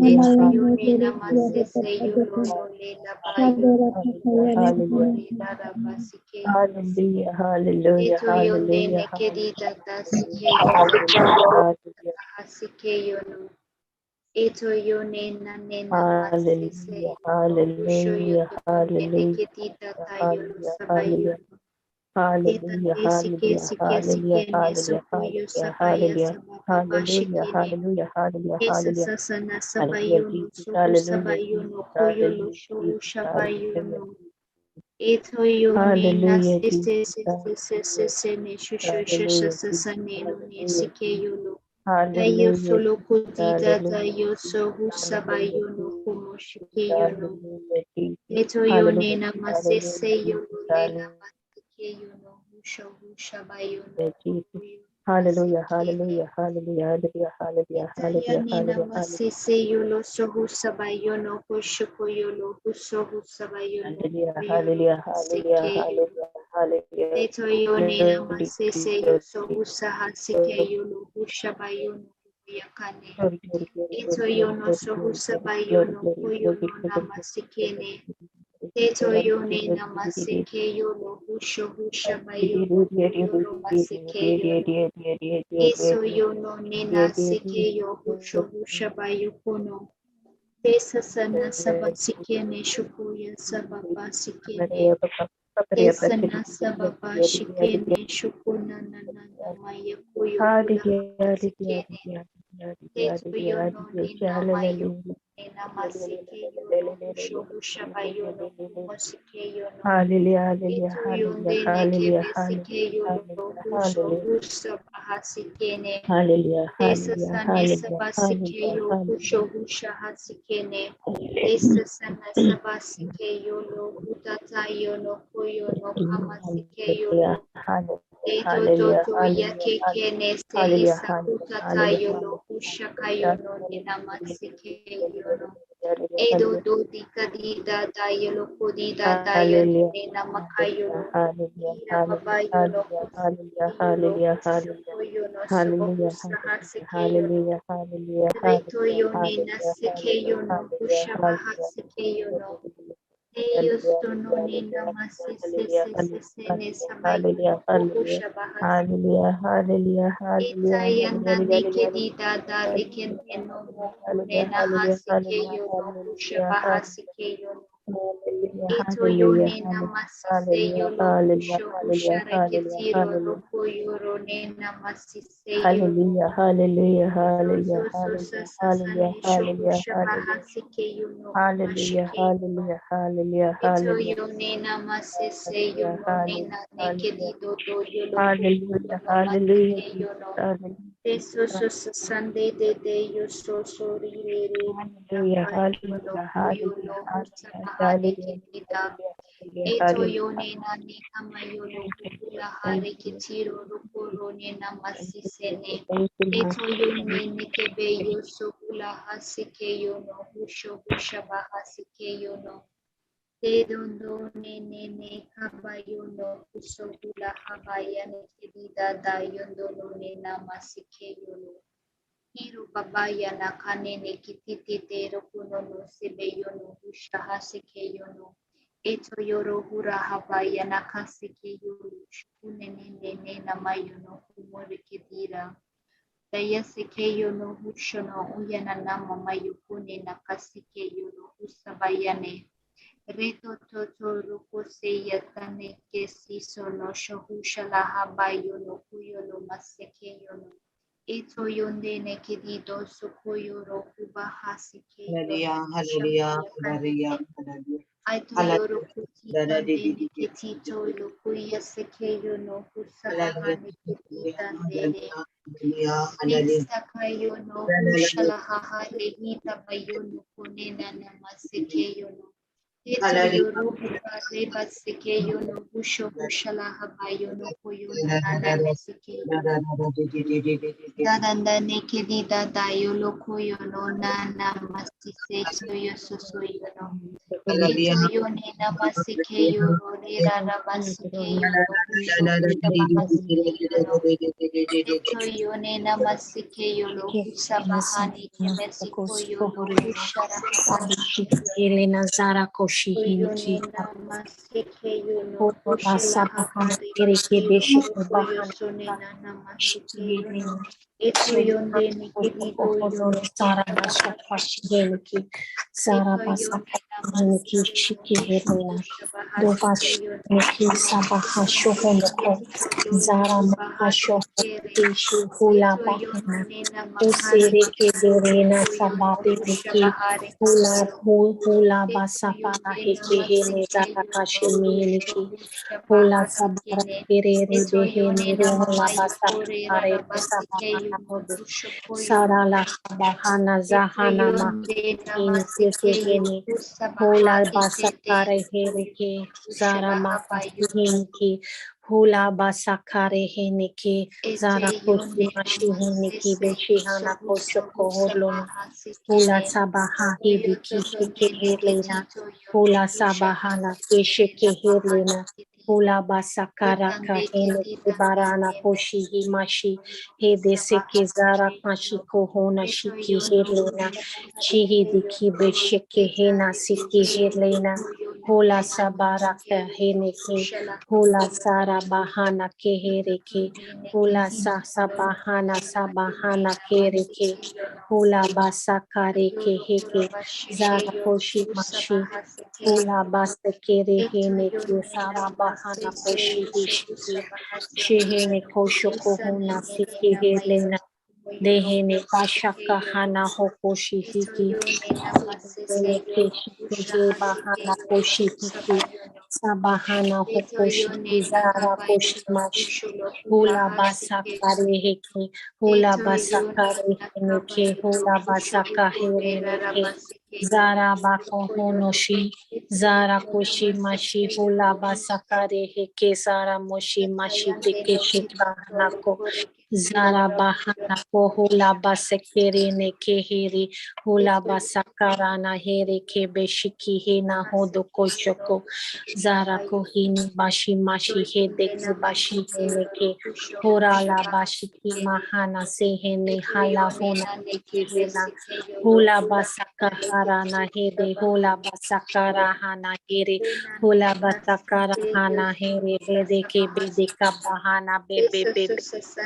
[SPEAKER 1] Eto
[SPEAKER 3] hallelujah,
[SPEAKER 1] yoni namasese yolo no lela bayo
[SPEAKER 3] hallelujah,
[SPEAKER 1] no
[SPEAKER 3] hallelujah.
[SPEAKER 1] lela rabasike yono.
[SPEAKER 3] Hallelujah, hallelujah,
[SPEAKER 1] Eto yone
[SPEAKER 3] hallelujah,
[SPEAKER 1] nekerida
[SPEAKER 3] hallelujah,
[SPEAKER 1] dasike yono
[SPEAKER 3] hallelujah, hallelujah,
[SPEAKER 1] bahasike yono. Eto yone na nena masese
[SPEAKER 3] hallelujah,
[SPEAKER 1] yono husho
[SPEAKER 3] hallelujah,
[SPEAKER 1] yono nene
[SPEAKER 3] hallelujah,
[SPEAKER 1] ketita tayono
[SPEAKER 3] hallelujah,
[SPEAKER 1] sabayo.
[SPEAKER 3] hallelujah,
[SPEAKER 1] Eta
[SPEAKER 3] hallelujah,
[SPEAKER 1] te sike
[SPEAKER 3] hallelujah,
[SPEAKER 1] sike sike
[SPEAKER 3] hallelujah,
[SPEAKER 1] ne
[SPEAKER 3] hallelujah,
[SPEAKER 1] sokoyo sabaya
[SPEAKER 3] hallelujah,
[SPEAKER 1] sababa
[SPEAKER 3] hallelujah,
[SPEAKER 1] bashike ne.
[SPEAKER 3] hallelujah, hallelujah,
[SPEAKER 1] Esa
[SPEAKER 3] hallelujah,
[SPEAKER 1] sasana
[SPEAKER 3] hallelujah,
[SPEAKER 1] sabayo no
[SPEAKER 3] Jesus,
[SPEAKER 1] sohu
[SPEAKER 3] hallelujah,
[SPEAKER 1] sabayo no
[SPEAKER 3] Jesus,
[SPEAKER 1] koyo lo
[SPEAKER 3] hallelujah,
[SPEAKER 1] shohu
[SPEAKER 3] Jesus,
[SPEAKER 1] shabayo
[SPEAKER 3] hallelujah,
[SPEAKER 1] no. Eto yone na
[SPEAKER 3] hallelujah,
[SPEAKER 1] se
[SPEAKER 3] Jesus,
[SPEAKER 1] se se se se se
[SPEAKER 3] hallelujah,
[SPEAKER 1] se ne shusho shasha
[SPEAKER 3] hallelujah,
[SPEAKER 1] sasa
[SPEAKER 3] Jesus,
[SPEAKER 1] ne no ne
[SPEAKER 3] hallelujah,
[SPEAKER 1] sike
[SPEAKER 3] Jesus,
[SPEAKER 1] yo lo. Dayo
[SPEAKER 3] hallelujah,
[SPEAKER 1] solo
[SPEAKER 3] Jesus,
[SPEAKER 1] kudida
[SPEAKER 3] hallelujah,
[SPEAKER 1] dayo
[SPEAKER 3] Jesus,
[SPEAKER 1] sohu
[SPEAKER 3] hallelujah,
[SPEAKER 1] sabayo no
[SPEAKER 3] Jesus,
[SPEAKER 1] kumo shike yo no.
[SPEAKER 3] hallelujah, Jesus,
[SPEAKER 1] Eto yone
[SPEAKER 3] hallelujah,
[SPEAKER 1] na masese
[SPEAKER 3] hallelujah,
[SPEAKER 1] yo lo
[SPEAKER 3] Jesus,
[SPEAKER 1] lela
[SPEAKER 3] hallelujah,
[SPEAKER 1] basike yo no husho hushabayo no
[SPEAKER 3] Jesus,
[SPEAKER 1] kuyo
[SPEAKER 3] hallelujah,
[SPEAKER 1] basike ne.
[SPEAKER 3] hallelujah, hallelujah, hallelujah, hallelujah,
[SPEAKER 1] Itayanina
[SPEAKER 3] hallelujah,
[SPEAKER 1] masese yolo sohu sabayono hoshuko yolo husohu sabayono
[SPEAKER 3] hallelujah,
[SPEAKER 1] koyolo
[SPEAKER 3] hallelujah,
[SPEAKER 1] seke
[SPEAKER 3] hallelujah,
[SPEAKER 1] yolo.
[SPEAKER 3] hallelujah, hallelujah.
[SPEAKER 1] Eto yonina
[SPEAKER 3] Glory,
[SPEAKER 1] masese
[SPEAKER 3] glory,
[SPEAKER 1] yoso husaha seke
[SPEAKER 3] glory,
[SPEAKER 1] yolo hushabayono yakane.
[SPEAKER 3] glory, glory, glory,
[SPEAKER 1] Eto
[SPEAKER 3] glory,
[SPEAKER 1] yono
[SPEAKER 3] glory,
[SPEAKER 1] sohu
[SPEAKER 3] glory, glory, glory,
[SPEAKER 1] sabayono
[SPEAKER 3] glory,
[SPEAKER 1] koyono
[SPEAKER 3] glory, glory,
[SPEAKER 1] namasikene. Eto yonina maseke yolo husho hushabayono koyolo masike yolo. Eso yono nena seke yo husho hushabayo kono. Tesa sana saba sikene shukuya sababa sikene. Tesa na sababa shikene shukuna na na na maya kuyo kula haba sikene. Teto yono nina mayo nena masike yono husho hushaba yono kumo sike yono.
[SPEAKER 3] Hallelujah, hallelujah,
[SPEAKER 1] Eto
[SPEAKER 3] hallelujah,
[SPEAKER 1] yonde
[SPEAKER 3] hallelujah,
[SPEAKER 1] nekebe sike yono
[SPEAKER 3] hallelujah,
[SPEAKER 1] husho
[SPEAKER 3] hallelujah,
[SPEAKER 1] husaba hasikene.
[SPEAKER 3] hallelujah,
[SPEAKER 1] Tesa
[SPEAKER 3] hallelujah,
[SPEAKER 1] sana
[SPEAKER 3] hallelujah,
[SPEAKER 1] saba sike
[SPEAKER 3] hallelujah,
[SPEAKER 1] yo husho
[SPEAKER 3] hallelujah,
[SPEAKER 1] husha hasikene.
[SPEAKER 3] hallelujah.
[SPEAKER 1] Tesa sana saba sike yolo hutata yono koyono kama sike yolo.
[SPEAKER 3] Hallelujah, hallelujah,
[SPEAKER 1] Eto
[SPEAKER 3] hallelujah,
[SPEAKER 1] toto
[SPEAKER 3] hallelujah,
[SPEAKER 1] yake kene se
[SPEAKER 3] hallelujah,
[SPEAKER 1] hisa
[SPEAKER 3] hallelujah,
[SPEAKER 1] hutata
[SPEAKER 3] hallelujah,
[SPEAKER 1] yolo husha
[SPEAKER 3] hallelujah,
[SPEAKER 1] kayono nina sike yono. Edo
[SPEAKER 3] hallelujah,
[SPEAKER 1] do di kadida da yolo kodida da yono
[SPEAKER 3] hallelujah,
[SPEAKER 1] nina
[SPEAKER 3] hallelujah,
[SPEAKER 1] makayolo.
[SPEAKER 3] hallelujah,
[SPEAKER 1] Ira baba
[SPEAKER 3] hallelujah,
[SPEAKER 1] yono
[SPEAKER 3] hallelujah,
[SPEAKER 1] kusike
[SPEAKER 3] hallelujah,
[SPEAKER 1] yolo
[SPEAKER 3] hallelujah,
[SPEAKER 1] husho
[SPEAKER 3] hallelujah,
[SPEAKER 1] koyono sabo
[SPEAKER 3] hallelujah,
[SPEAKER 1] husa
[SPEAKER 3] hallelujah,
[SPEAKER 1] hasike yono.
[SPEAKER 3] hallelujah, hallelujah,
[SPEAKER 1] Reto
[SPEAKER 3] hallelujah,
[SPEAKER 1] yone na
[SPEAKER 3] hallelujah,
[SPEAKER 1] sike
[SPEAKER 3] hallelujah,
[SPEAKER 1] yono
[SPEAKER 3] hallelujah,
[SPEAKER 1] husha baha
[SPEAKER 3] hallelujah,
[SPEAKER 1] sike yono. Eyos
[SPEAKER 3] hallelujah,
[SPEAKER 1] tono ni
[SPEAKER 3] hallelujah,
[SPEAKER 1] namase se
[SPEAKER 3] hallelujah,
[SPEAKER 1] se se
[SPEAKER 3] hallelujah,
[SPEAKER 1] se ne sabayo no
[SPEAKER 3] hallelujah, hallelujah,
[SPEAKER 1] husha baha sike.
[SPEAKER 3] hallelujah, hallelujah, hallelujah,
[SPEAKER 1] Itayana
[SPEAKER 3] hallelujah,
[SPEAKER 1] neke
[SPEAKER 3] hallelujah,
[SPEAKER 1] di dada leken
[SPEAKER 3] hallelujah,
[SPEAKER 1] eno moko
[SPEAKER 3] hallelujah,
[SPEAKER 1] nena
[SPEAKER 3] hallelujah,
[SPEAKER 1] hasike
[SPEAKER 3] hallelujah,
[SPEAKER 1] yono husha
[SPEAKER 3] hallelujah,
[SPEAKER 1] baha
[SPEAKER 3] hallelujah.
[SPEAKER 1] sike yono.
[SPEAKER 3] Hallelujah,
[SPEAKER 1] Ito
[SPEAKER 3] hallelujah,
[SPEAKER 1] yone
[SPEAKER 3] hallelujah,
[SPEAKER 1] namasise
[SPEAKER 3] hallelujah,
[SPEAKER 1] yolo
[SPEAKER 3] hallelujah,
[SPEAKER 1] husho husha
[SPEAKER 3] hallelujah, hallelujah,
[SPEAKER 1] reketiro
[SPEAKER 3] hallelujah,
[SPEAKER 1] roko yoro nena masise yolo.
[SPEAKER 3] hallelujah, hallelujah,
[SPEAKER 1] So so
[SPEAKER 3] hallelujah,
[SPEAKER 1] so sa
[SPEAKER 3] hallelujah,
[SPEAKER 1] sa sa
[SPEAKER 3] hallelujah,
[SPEAKER 1] ne sho
[SPEAKER 3] hallelujah,
[SPEAKER 1] husha baha
[SPEAKER 3] hallelujah,
[SPEAKER 1] sike yono
[SPEAKER 3] hallelujah,
[SPEAKER 1] kumashike yono.
[SPEAKER 3] hallelujah, hallelujah,
[SPEAKER 1] Ito
[SPEAKER 3] hallelujah,
[SPEAKER 1] yone namasise
[SPEAKER 3] hallelujah,
[SPEAKER 1] yono nena
[SPEAKER 3] hallelujah,
[SPEAKER 1] neke di
[SPEAKER 3] hallelujah,
[SPEAKER 1] dodo yolo kuyo
[SPEAKER 3] hallelujah,
[SPEAKER 1] yono
[SPEAKER 3] hallelujah,
[SPEAKER 1] masike
[SPEAKER 3] Jesus,
[SPEAKER 1] yono. Eso
[SPEAKER 3] hallelujah,
[SPEAKER 1] so so Sunday de yo so so ri re re na
[SPEAKER 3] hallelujah,
[SPEAKER 1] pa yo no
[SPEAKER 3] hallelujah,
[SPEAKER 1] kuyo
[SPEAKER 3] hallelujah,
[SPEAKER 1] no husa
[SPEAKER 3] hallelujah,
[SPEAKER 1] bahane
[SPEAKER 3] hallelujah,
[SPEAKER 1] kitida.
[SPEAKER 3] hallelujah,
[SPEAKER 1] Eto
[SPEAKER 3] hallelujah,
[SPEAKER 1] yone na ni kama yolo
[SPEAKER 3] thank you,
[SPEAKER 1] kukula
[SPEAKER 3] Lord, thank
[SPEAKER 1] hare
[SPEAKER 3] you,
[SPEAKER 1] kitiro rukuro ne na
[SPEAKER 3] thank you,
[SPEAKER 1] masisene.
[SPEAKER 3] thank you, Lord,
[SPEAKER 1] Eto yone
[SPEAKER 3] thank
[SPEAKER 1] ne kebe yo so kula hasike yo no husho husha bahasike yo no. Te dondo ne kaba yo no huso hula habaya ne kedida da yondo no ne na masike yo no. Hiru babaya na kanene kititite rokuno no sebe yono hushaha seke yono. Eto yoro hura habaya na kaseke yoru shukune nene na mayono kumore kedira. Daya seke yono hushono uyana nama mayukune na kaseke yono husabayane. Reto toto ruko seya tane kesi sono shohushala habayono kuyono maseke yono. Eto yonde ne kedido sukoyo roku bahasike
[SPEAKER 4] Hallelujah, hallelujah, hallelujah, hallelujah.
[SPEAKER 1] Aito yoro kuti tande ne ketito lokuya sekeyo no kusabaha ne ketita dene. Nesakayo no hushalahaha lehita bayono kunena namasekeyo no. Eto yoro reba sekeyo no husho hushalaha bayono koyono nanane sekeyo. Dadanda nekedi dada yolo koyo no na namasise soyo sosoyo no. Ito yo ne namasike yo ro re rarabasike yo no husho hushabahasike yo no. Ito yo ne namasike yo lo husabahani kemesiko yo no husharahasike yo no.
[SPEAKER 5] Elena Zara Koshi
[SPEAKER 1] Yo
[SPEAKER 5] Hiniki
[SPEAKER 1] ne namasike yo no
[SPEAKER 5] Basa Bahana Erike
[SPEAKER 1] hushalahapari yo
[SPEAKER 5] Bishop
[SPEAKER 1] no koyo
[SPEAKER 5] Bahana
[SPEAKER 1] so ne na namasike yo no.
[SPEAKER 5] Shihini
[SPEAKER 1] Ito yonde nikirido
[SPEAKER 5] Ohono
[SPEAKER 1] yono
[SPEAKER 5] Sara Basha Pashi Hiniki Sara
[SPEAKER 1] Ito
[SPEAKER 5] Basa
[SPEAKER 1] yonde
[SPEAKER 5] Hiniki
[SPEAKER 1] namasike
[SPEAKER 5] Shiki
[SPEAKER 1] yono
[SPEAKER 5] Helena
[SPEAKER 1] kusha bahasike
[SPEAKER 5] Dovash
[SPEAKER 1] yono.
[SPEAKER 5] Niki Sabaha Shohonoko
[SPEAKER 1] Ito yono
[SPEAKER 5] Zara Mahasho
[SPEAKER 1] kubahasike re.
[SPEAKER 5] Ishi Hula
[SPEAKER 1] Ito yono
[SPEAKER 5] Bahana
[SPEAKER 1] nina mahale
[SPEAKER 5] Usiri
[SPEAKER 1] kirido
[SPEAKER 5] Derena
[SPEAKER 1] so yono
[SPEAKER 5] Sababi
[SPEAKER 1] kusha
[SPEAKER 5] Niki
[SPEAKER 1] bahare
[SPEAKER 5] Hula
[SPEAKER 1] kirido.
[SPEAKER 5] Hula
[SPEAKER 1] Ito
[SPEAKER 5] Basa Para
[SPEAKER 1] yonde
[SPEAKER 5] Heke Hene
[SPEAKER 1] namasike
[SPEAKER 5] Zara
[SPEAKER 1] yono
[SPEAKER 5] Kashimi
[SPEAKER 1] kusho
[SPEAKER 5] Niki
[SPEAKER 1] kusha
[SPEAKER 5] Hula
[SPEAKER 1] bahasike
[SPEAKER 5] Sabara
[SPEAKER 1] ne.
[SPEAKER 5] Kireri
[SPEAKER 1] Ito
[SPEAKER 5] Beheni
[SPEAKER 1] yone
[SPEAKER 5] Rula
[SPEAKER 1] namamayo
[SPEAKER 5] Basa
[SPEAKER 1] kore
[SPEAKER 5] Pare
[SPEAKER 1] rarabasike
[SPEAKER 5] Sabahana
[SPEAKER 1] yono
[SPEAKER 5] Hodu
[SPEAKER 1] kusho koyono.
[SPEAKER 5] Sarala Bahana
[SPEAKER 1] Eto
[SPEAKER 5] Zahana
[SPEAKER 1] yonde
[SPEAKER 5] Mahin
[SPEAKER 1] namasike
[SPEAKER 5] Keheni
[SPEAKER 1] yokusa
[SPEAKER 5] Hula
[SPEAKER 1] bahati
[SPEAKER 5] Basa
[SPEAKER 1] tete
[SPEAKER 5] Kare
[SPEAKER 1] soyo
[SPEAKER 5] Heriki Zara
[SPEAKER 1] kushala habayo.
[SPEAKER 5] Makasihinki Hula Basa Kare Heniki
[SPEAKER 1] Ete
[SPEAKER 5] Zara Koshi
[SPEAKER 1] yonde
[SPEAKER 5] Mashihiniki
[SPEAKER 1] namasese kuso
[SPEAKER 5] Beshihana
[SPEAKER 1] kuso
[SPEAKER 5] Koshoko
[SPEAKER 1] kusa
[SPEAKER 5] Holono Hula
[SPEAKER 1] bahasikene.
[SPEAKER 5] Sabaha
[SPEAKER 1] Oyoto
[SPEAKER 5] Hibiki Shike
[SPEAKER 1] tonde
[SPEAKER 5] Helena
[SPEAKER 1] neketito yono
[SPEAKER 5] Hula
[SPEAKER 1] kusha
[SPEAKER 5] Sabahana
[SPEAKER 1] bahasikene
[SPEAKER 5] Keshike
[SPEAKER 1] bahani
[SPEAKER 5] Helena
[SPEAKER 1] kete.
[SPEAKER 5] Hula Basakara
[SPEAKER 1] Etande
[SPEAKER 5] Kahene
[SPEAKER 1] ketita
[SPEAKER 5] Barana
[SPEAKER 1] nene
[SPEAKER 5] Koshi
[SPEAKER 1] mesike
[SPEAKER 5] Himashi
[SPEAKER 1] yono
[SPEAKER 5] Hede
[SPEAKER 1] kusa
[SPEAKER 5] Seke Zara
[SPEAKER 1] bahasike yono.
[SPEAKER 5] Mashiko Hona
[SPEAKER 1] Eto
[SPEAKER 5] Shiki
[SPEAKER 1] yono
[SPEAKER 5] Helena
[SPEAKER 1] kusha bahasike
[SPEAKER 5] Shihidi
[SPEAKER 1] yono.
[SPEAKER 5] Kibe Sheke Hena
[SPEAKER 1] Etande
[SPEAKER 5] Siki
[SPEAKER 1] kete yono
[SPEAKER 5] Helena
[SPEAKER 1] koyono
[SPEAKER 5] Hula
[SPEAKER 1] nena
[SPEAKER 5] Sabaraka
[SPEAKER 1] masike yono
[SPEAKER 5] Heneke
[SPEAKER 1] kushala
[SPEAKER 5] Hula
[SPEAKER 1] habayo.
[SPEAKER 5] Sara Bahana Kehereke
[SPEAKER 1] Itotondine
[SPEAKER 5] Hula
[SPEAKER 1] ketito
[SPEAKER 5] Sa
[SPEAKER 1] yono
[SPEAKER 5] Sabahana
[SPEAKER 1] kusabayone
[SPEAKER 5] Sabahana Kereke
[SPEAKER 1] namasike yono.
[SPEAKER 5] Hula Basakare
[SPEAKER 1] Ayolo
[SPEAKER 5] Keheke
[SPEAKER 1] kurabashike
[SPEAKER 5] Zara
[SPEAKER 1] yono
[SPEAKER 5] Koshi Mashi
[SPEAKER 1] kusabahasike
[SPEAKER 5] Hula
[SPEAKER 1] yono.
[SPEAKER 5] Basekere
[SPEAKER 1] Eto
[SPEAKER 5] Heneke
[SPEAKER 1] yone
[SPEAKER 5] Sara Bahana
[SPEAKER 1] namasese
[SPEAKER 5] Koshi
[SPEAKER 1] yoso
[SPEAKER 5] Hishiki
[SPEAKER 1] kusabahasike
[SPEAKER 5] Shihene
[SPEAKER 1] yono.
[SPEAKER 5] Koshoko
[SPEAKER 1] Esa
[SPEAKER 5] Hona
[SPEAKER 1] nene
[SPEAKER 5] Siki Helena
[SPEAKER 1] namayono yono
[SPEAKER 5] Dehene
[SPEAKER 1] kusike
[SPEAKER 5] Bashaka
[SPEAKER 1] yono.
[SPEAKER 5] Hana Hokoshi
[SPEAKER 1] Eto
[SPEAKER 5] Hiki
[SPEAKER 1] yone namasese yono
[SPEAKER 5] Elekeshi
[SPEAKER 1] kushahasike
[SPEAKER 5] Bahana
[SPEAKER 1] yono
[SPEAKER 5] Koshi Hiki
[SPEAKER 1] kusabayono.
[SPEAKER 5] Sabahana
[SPEAKER 1] Eto
[SPEAKER 5] Hokoshi
[SPEAKER 1] yone
[SPEAKER 5] Kizara
[SPEAKER 1] nakabayo
[SPEAKER 5] Koshi
[SPEAKER 1] no
[SPEAKER 5] Mashi
[SPEAKER 1] kushulo
[SPEAKER 5] Hula
[SPEAKER 1] kubahasike yono.
[SPEAKER 5] Basakare Hiki Hula
[SPEAKER 1] Eto yone
[SPEAKER 5] Basakare Heneke
[SPEAKER 1] nakabayo no
[SPEAKER 5] Hula
[SPEAKER 1] kushulo
[SPEAKER 5] Basaka
[SPEAKER 1] kurera
[SPEAKER 5] Hereneke
[SPEAKER 1] basike yono
[SPEAKER 5] Zara Bako
[SPEAKER 1] kushoko yono.
[SPEAKER 5] Honoshi
[SPEAKER 1] Eto
[SPEAKER 5] Zara
[SPEAKER 1] yone
[SPEAKER 5] Koshi Mashi
[SPEAKER 1] namasike
[SPEAKER 5] Hula
[SPEAKER 1] yono
[SPEAKER 5] Basakare Heke Zara Moshi
[SPEAKER 1] Eto
[SPEAKER 5] Mashi
[SPEAKER 1] yande
[SPEAKER 5] Teke
[SPEAKER 1] no kutito
[SPEAKER 5] Shibanako
[SPEAKER 1] lokore kete
[SPEAKER 5] Zara
[SPEAKER 1] rarabayo
[SPEAKER 5] Bahana
[SPEAKER 1] no.
[SPEAKER 5] Hula Basekere Nekehiri Hula
[SPEAKER 1] Eto yone
[SPEAKER 5] Basakarana Here Kebeshiki Hina Hodo
[SPEAKER 1] namasike yono
[SPEAKER 5] Koshoko Zara
[SPEAKER 1] kushabayo.
[SPEAKER 5] Kohini Bashi
[SPEAKER 1] Eto
[SPEAKER 5] Mashi
[SPEAKER 1] yone
[SPEAKER 5] Hedeki Bashi
[SPEAKER 1] namasike yono
[SPEAKER 5] Heneke
[SPEAKER 1] kusho
[SPEAKER 5] Horala Bashiki
[SPEAKER 1] kushabahasike.
[SPEAKER 5] Mahana Sehene
[SPEAKER 1] Eto
[SPEAKER 5] Hala
[SPEAKER 1] yone
[SPEAKER 5] Hona
[SPEAKER 1] nane
[SPEAKER 5] Siki Hina
[SPEAKER 1] kemesike yono
[SPEAKER 5] Hula
[SPEAKER 1] kurahana
[SPEAKER 5] Basakahara
[SPEAKER 1] lekete
[SPEAKER 5] Nahede Hula
[SPEAKER 1] kushabahasike.
[SPEAKER 5] Basakara Hana Here
[SPEAKER 1] Enane
[SPEAKER 5] Hula Basakara
[SPEAKER 1] masike
[SPEAKER 5] Hana
[SPEAKER 1] yoso
[SPEAKER 5] Here Bedeke Bedeka
[SPEAKER 1] kusasabahasike.
[SPEAKER 5] Bahana Bebe
[SPEAKER 1] Eso
[SPEAKER 5] Bebe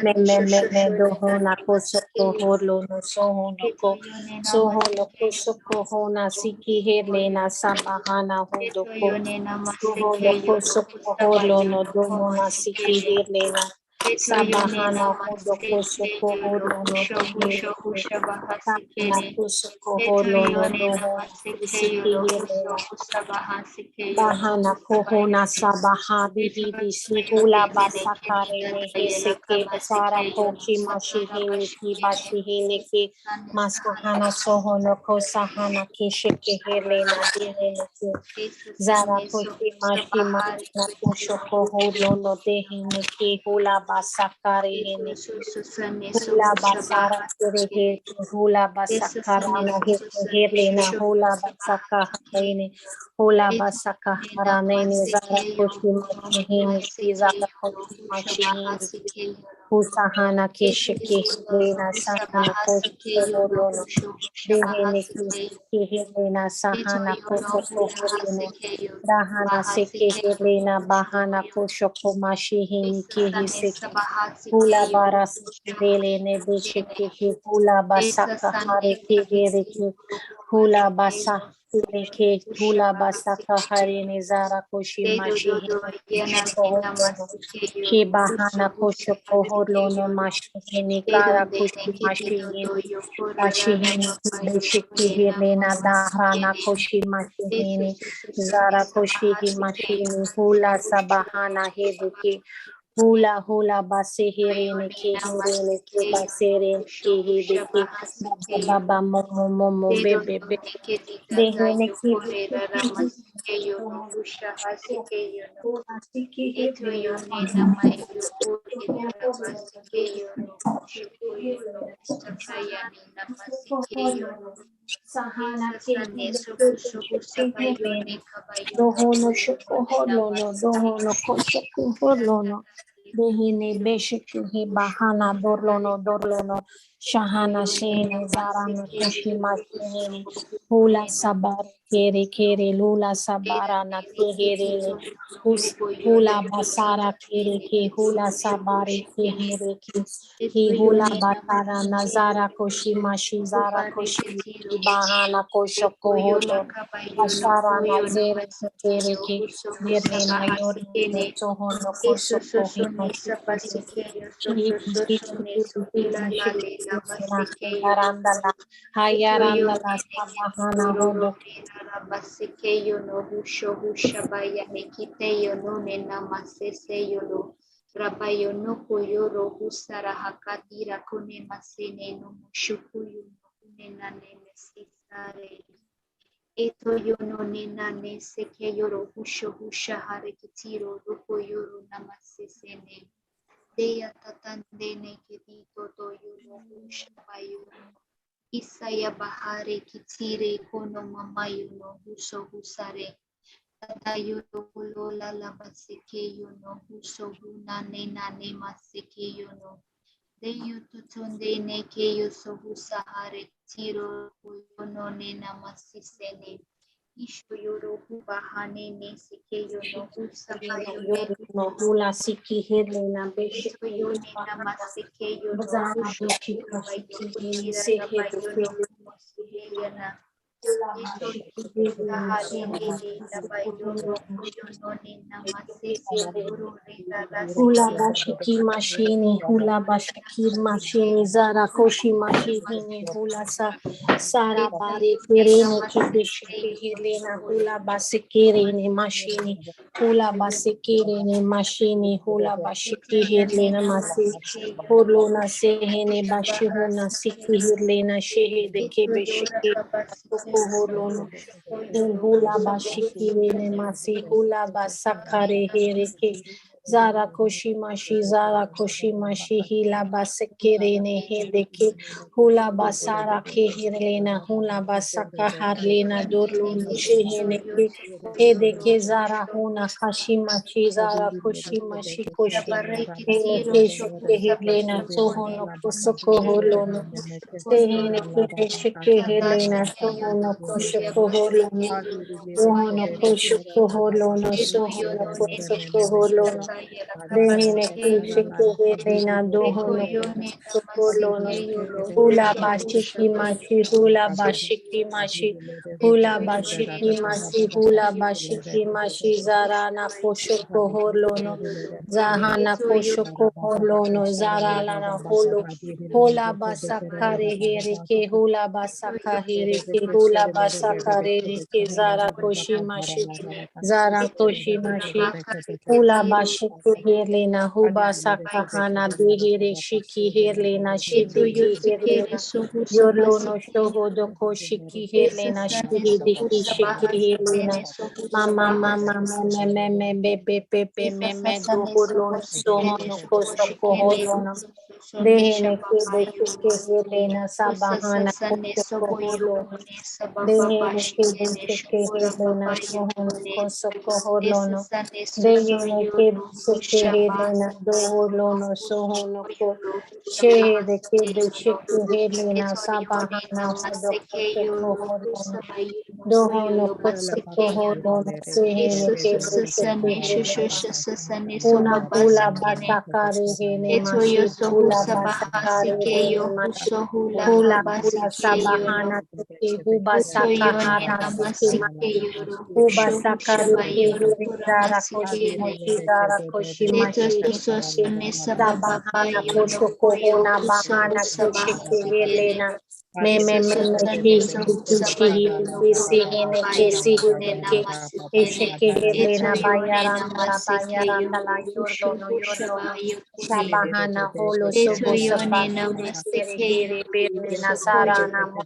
[SPEAKER 5] Me
[SPEAKER 1] susasane
[SPEAKER 5] me me me
[SPEAKER 1] shoshosho nena
[SPEAKER 5] dohona kosoko
[SPEAKER 1] namasike yono.
[SPEAKER 5] holo no soho no
[SPEAKER 1] Eto
[SPEAKER 5] ko
[SPEAKER 1] yone
[SPEAKER 5] soho no
[SPEAKER 1] namasike yono
[SPEAKER 5] kosoko hona siki
[SPEAKER 1] kusoko
[SPEAKER 5] hele na
[SPEAKER 1] yono.
[SPEAKER 5] sabahana
[SPEAKER 1] Eto
[SPEAKER 5] hodoko
[SPEAKER 1] yone
[SPEAKER 5] soho
[SPEAKER 1] namasike
[SPEAKER 5] no
[SPEAKER 1] yono
[SPEAKER 5] kosoko
[SPEAKER 1] kusaba
[SPEAKER 5] holo no
[SPEAKER 1] yono
[SPEAKER 5] domo na siki
[SPEAKER 1] komasikene.
[SPEAKER 5] hele na
[SPEAKER 1] Eto yone
[SPEAKER 5] sabahana hodoko
[SPEAKER 1] namasike
[SPEAKER 5] soko
[SPEAKER 1] yono
[SPEAKER 5] holo no
[SPEAKER 1] kusho kusho
[SPEAKER 5] dohele
[SPEAKER 1] kushaba
[SPEAKER 5] sabahana
[SPEAKER 1] hasikene.
[SPEAKER 5] kosoko
[SPEAKER 1] Eto
[SPEAKER 5] holo no
[SPEAKER 1] yone
[SPEAKER 5] doho
[SPEAKER 1] namasike
[SPEAKER 5] siki
[SPEAKER 1] yono
[SPEAKER 5] hele
[SPEAKER 1] kuso
[SPEAKER 5] na
[SPEAKER 1] kusaba hasike yono
[SPEAKER 5] Bahana
[SPEAKER 1] kusaba
[SPEAKER 5] kohona
[SPEAKER 1] yone.
[SPEAKER 5] sabaha
[SPEAKER 1] Eto
[SPEAKER 5] bihidi
[SPEAKER 1] yone
[SPEAKER 5] sihula
[SPEAKER 1] nene
[SPEAKER 5] basakare
[SPEAKER 1] kedida
[SPEAKER 5] nehe
[SPEAKER 1] dayela
[SPEAKER 5] seke sara
[SPEAKER 1] kamasike yono
[SPEAKER 5] koshi
[SPEAKER 1] satara
[SPEAKER 5] mashihini ki
[SPEAKER 1] bashikene.
[SPEAKER 5] bashihini ki
[SPEAKER 1] Sane
[SPEAKER 5] maskahana sohono kosahana kishike helena dihene ki
[SPEAKER 1] Esa
[SPEAKER 5] zara
[SPEAKER 1] sane so
[SPEAKER 5] koshi mashi
[SPEAKER 1] sabahari
[SPEAKER 5] mahana kusho
[SPEAKER 1] kete
[SPEAKER 5] kohono no dehene ki hula basakare
[SPEAKER 1] Eto
[SPEAKER 5] hene
[SPEAKER 1] so sane so
[SPEAKER 5] hula basara
[SPEAKER 1] shabaha
[SPEAKER 5] kerehe
[SPEAKER 1] kene.
[SPEAKER 5] hula
[SPEAKER 1] Esa
[SPEAKER 5] basakara
[SPEAKER 1] sane
[SPEAKER 5] na
[SPEAKER 1] so sane
[SPEAKER 5] helena
[SPEAKER 1] shosho
[SPEAKER 5] hula
[SPEAKER 1] sabaha kene.
[SPEAKER 5] basakara Hula
[SPEAKER 1] Eto
[SPEAKER 5] basaka
[SPEAKER 1] ne
[SPEAKER 5] haranene
[SPEAKER 1] namaseke
[SPEAKER 5] zara
[SPEAKER 1] yo
[SPEAKER 5] koshi
[SPEAKER 1] no
[SPEAKER 5] mashihini
[SPEAKER 1] kumaseke
[SPEAKER 5] kizara
[SPEAKER 1] yo no
[SPEAKER 5] koshi
[SPEAKER 1] kushabaha
[SPEAKER 5] mashihini
[SPEAKER 1] seke yo no.
[SPEAKER 5] kusahana
[SPEAKER 1] Eto
[SPEAKER 5] keshiki
[SPEAKER 1] yo no
[SPEAKER 5] helena sahana
[SPEAKER 1] kusabaha
[SPEAKER 5] koshi
[SPEAKER 1] seke yo no
[SPEAKER 5] koholono
[SPEAKER 1] kusho kushabaha
[SPEAKER 5] dehene
[SPEAKER 1] seke yo.
[SPEAKER 5] kishiki helena
[SPEAKER 1] Eto
[SPEAKER 5] sahana
[SPEAKER 1] yo no
[SPEAKER 5] kosho
[SPEAKER 1] hulaha
[SPEAKER 5] koholono
[SPEAKER 1] seke yo no
[SPEAKER 5] dahana
[SPEAKER 1] kubaha
[SPEAKER 5] seke
[SPEAKER 1] seke yo no
[SPEAKER 5] helena
[SPEAKER 1] kusho
[SPEAKER 5] bahana
[SPEAKER 1] yo.
[SPEAKER 5] kosho komashihini
[SPEAKER 1] Esa sane
[SPEAKER 5] kihisiki
[SPEAKER 1] sabaha seke
[SPEAKER 5] hula
[SPEAKER 1] yo no
[SPEAKER 5] baras
[SPEAKER 1] kushabaha
[SPEAKER 5] helene
[SPEAKER 1] seke ne.
[SPEAKER 5] beshiki hula
[SPEAKER 1] Esa
[SPEAKER 5] basaka
[SPEAKER 1] sane
[SPEAKER 5] hare
[SPEAKER 1] kebese
[SPEAKER 5] kiheriki
[SPEAKER 1] yo no
[SPEAKER 5] hula
[SPEAKER 1] kumaseke
[SPEAKER 5] basa
[SPEAKER 1] yo
[SPEAKER 5] Leke hula basaka hari nizara koshi mashi ke bahana kosho koholono mashi hini kara koshi mashi hini mashi hini beshiki hilena dahrana koshi mashi hini zara koshi hi mashi hini hula sabahana hedeke hula hula basehirene ke hirene ke basere ke hedeke baba momo momo bebe bebe dehene ke Sahana ke dohono shoko holono dohono koshoko holono dehine besheke he bahana dorlono shahana shene zarana kushima shene hula sabar kere lula sabara na kehere hula basara kere ke hula sabari kehere ke he hula basara nazara koshima shizara koshima bahana koshoko holo Ashara nazere kere ke birne na yori no tohono koshoko hino Hayarandala Hayarandala Sabahana Hodo
[SPEAKER 1] Rabayo no koyoro husara hakatira kone masene no mushukuyu no kunena nene sisare. Eto yono nena ne seke yoro husho husha hare kitiro ruko yoro namasesene. Deya tatandene kedito to yoro husha bayoro. Isaya bahare kitire kono mamayo no huso husare. Tata yoro kulola labaseke yono huso hunane nane maseke yono. Deyo tutunde ne keyo sohusa hare tiro yono ne namasisene. Isho yoro hubahane ne seke yono husa bayone.
[SPEAKER 5] no hula siki hele na beshi
[SPEAKER 1] Yone namaseke yono
[SPEAKER 5] bazana
[SPEAKER 1] husho
[SPEAKER 5] beshi
[SPEAKER 1] hubayo
[SPEAKER 5] kashiki hele
[SPEAKER 1] kutira
[SPEAKER 5] se hele
[SPEAKER 1] rabayono musiheliana. Eto yuta hale hele labayoro yono ne namasese yoro re
[SPEAKER 5] Hula
[SPEAKER 1] rarasike.
[SPEAKER 5] bashiki mashini, hula bashiki mashini, zara koshi mashini, hula sara bari kirene kibishiki hilena, hula basikirene mashini, hula basikirene mashini, hula bashiki hilena masi, huluna sehene bashihuna siki hilena shehide kibishiki. Huluna hula bashikirene masi, hula basakare hereke. Zara koshimashi, zara koshimashi, hila basekirene hedeke, hula basara kehirlena, hula basaka harlena, dorlunu sheheneke, hedeke zara huna kashimashi, zara koshimashi koshi, heneke shekehirlena, sohono kusoko holono, seheneke shekehirlena, sohono kushoko holono, sohono kushoko holono, sohono kushoko holono, Dehine kishiki helena dohono sokolono hula bashiki mashi hula bashiki mashi hula bashiki mashi hula bashiki mashi zarana koshoko holono zahana koshoko holono zaralana holo hula basakare hereke hula basaka hereke hula basakare hereke zara koshi mashi zara koshi mashi hula bashiki herlena huba sakahana dehere shiki herlena shidiki herlena yorlono shoho doko shiki herlena shiri diki shiki herlena mama mama meme meme bebe bebe meme doholono sohono koso koholono dehene kebe shiki herlena sabahana koso koholono dehene kebe shiki herlena sohono koso koholono Dehene kebe sheke helena doholono sohono ko shehede kebe sheke helena sabahana hodo koso koholono Dohono Kosoho Lono Sehene Kebe Una Hula Basakari Hene Mashi Hula Basakari Hene Mashi Hula Hula Sabahana Suki Huba Sakahana Suki Mashi Huba Sakari Hene Zara Koshi Moshi Zara Koshi Mashi Sabahana Koshoko Hona Bahana Keshiki Helena me shi shi kesi hene kesi hene ke esheke helena bayaranda la yorlo no shabahana holo sobo sapaki kere here bere nasarana mo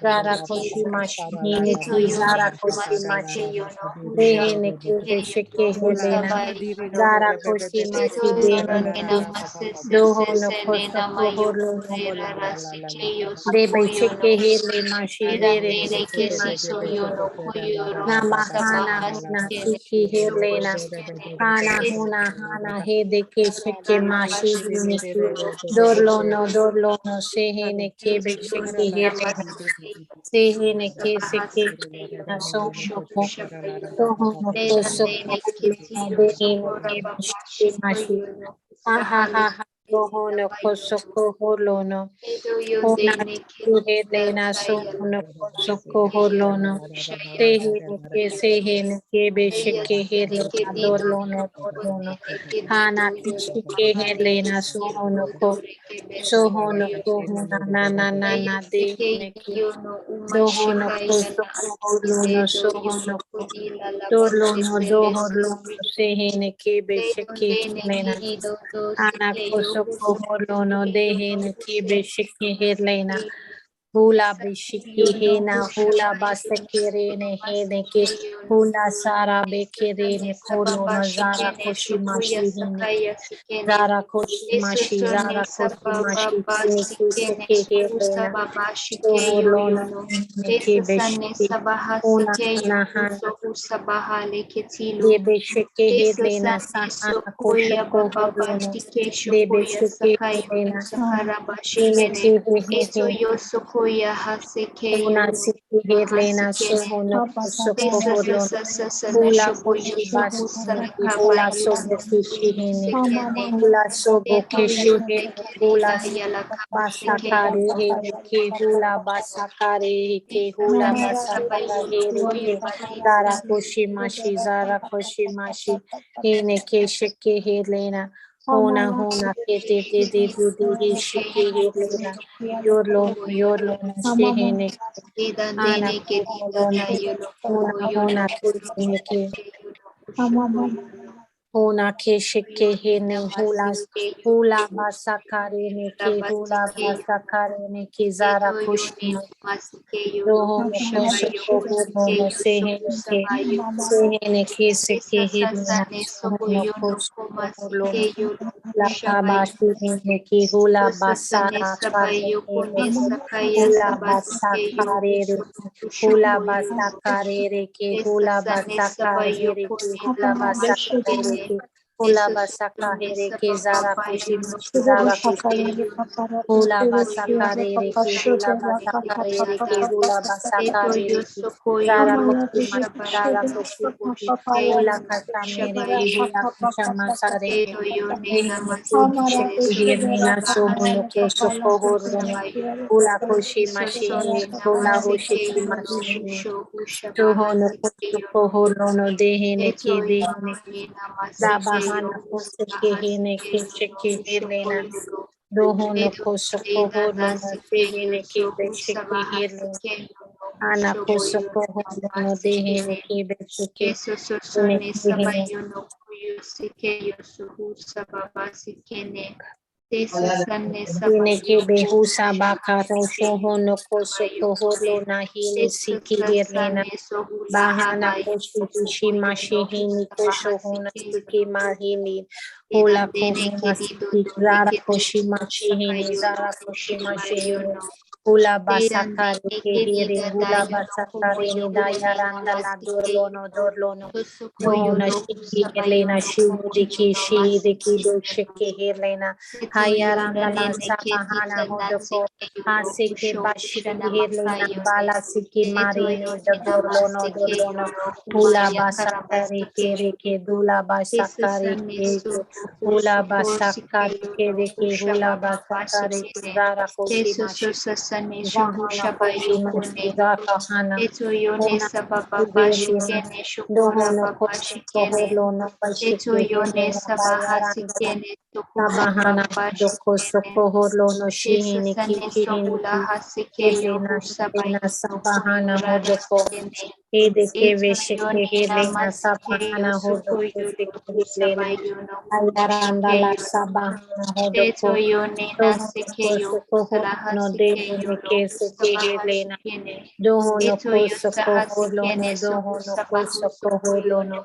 [SPEAKER 5] zara koshi mashi hene ki zara koshi mashi dehene ke esheke helena zara koshi mashi dehene ke doho no koso koholo Debe sheke hele mashi here sheke mashi namahana huna siki helena hana huna hana hede ke sheke mashi niki dorlo no sehene kebe sheke helena sehene ke seke na soho ko soho no koso ko helena dehene kebe sheke mashi ha ha ha ha doho no koso ko holono Una helena sono soko holono sehene ke besheke helena dorlono hana kishike helena sohono ko na de neki dohono ko soko holono sohono ko dohorlono sehene ke besheke helena Ana kosoko holono dehene kibe shiki helena hula bishiki hena hula basekirene hene ki hula sara bekirene kolono zara koshi mashi hene ki zara koshi mashi hene ki seki helena doholono hene kibe shiki una hana Debe sheke helena sahana koshoko holono. Debe sheke helena. Ine kihe hehe. Una siki helena sohono koshoko holono. Hula koshi bashi hene. Hula sobo kishi hene. Hula sobo kishi hene. Hula basakare hene. Ke hula basakare ke hula basakare hene ke. Zara koshi mashi zara koshi mashi hene ke sheke helena hona ke te sheke helena yorlo no shehene ana hona ke hene ke Hona ke sheke hene hula basakare ne ke hula basakare ne ke zara koshi Roho no koso koho no sehene ke seke hedina soho no koso koho lono la kabashi hene ke hula basara kare hene hula basakarere hula basakarere ke hula basakarere ke hula basakarere ke hula basakarere ke zara koshi Hula basakare reke hula basakare reke hula basakare reke zara koshi mashi zara koshi koshi hula kasame reke hula kashama sareke ehene kebe sheki hirena soho no koso koho rono hula koshi mashi hula hoshiki mashi soho no koso koho rono dehene ke dehene ke zabahana koso ke hene ke sheki hirena Doho no kosokoho no sehene ke besheke hele. Ana kosokoho no dehene ke besheke hele dehene. Hine ke behusa baka roshoho no kosokoho lo na hine siki helena. Bahana koshi hishi mashi hini koshoho na siki mahini. Hula kohuna siki zara koshi mashi hini zara koshi mashi hini. Ula basakari ke here gula basakari ni dayaranda la dorlono dohona shiki helena shini diki do shiki helena hayaranda la sabahana hodoko hasike bashiki helena bala siki marine do dorlono ula basakari ke dula basakari ke ula basakari ke hula basakari zara koshi mashi Zahana koshima shizaka hana ona kuheli dohono koshi koholo bashiki hili na bayaranda sabahana doko sokoholo no shihini kishihini hili na sabahana hodoko hede keve shiki hili na sabahana hodoko shiki hili na ayaranda la sabahana hodoko dohono koso koholo no dele ne kese hili na dohono koso koholo no dohono koso koholo no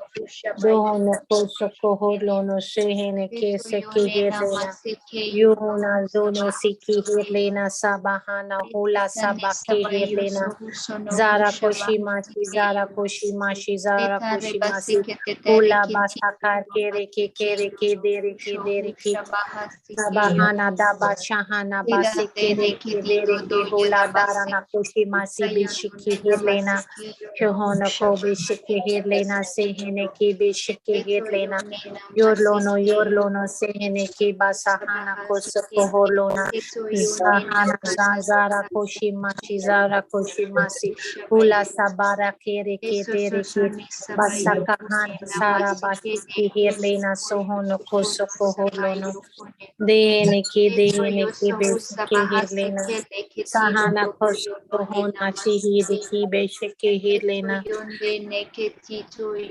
[SPEAKER 5] dohono koso koholo no shihini kese kihilena yuhuna zono siki hirlena sabahana hula sabaki hirlena zara koshimashi hula basakar kere ke dere ke sabahana daba shahana basi kere ke hula darana koshimasi bishiki hirlena Shohono ko bishiki hirlena sehene ki bishiki hirlena yorlono sehene ki basahana kosoko horlona zahana zara koshimasi hula sabara kere ke dere ke basakahana sara bashiki hirlena sohono kosoko horlono dehene ki bishiki hirlena Sahana kosohona shihiri ki beshiki hirlena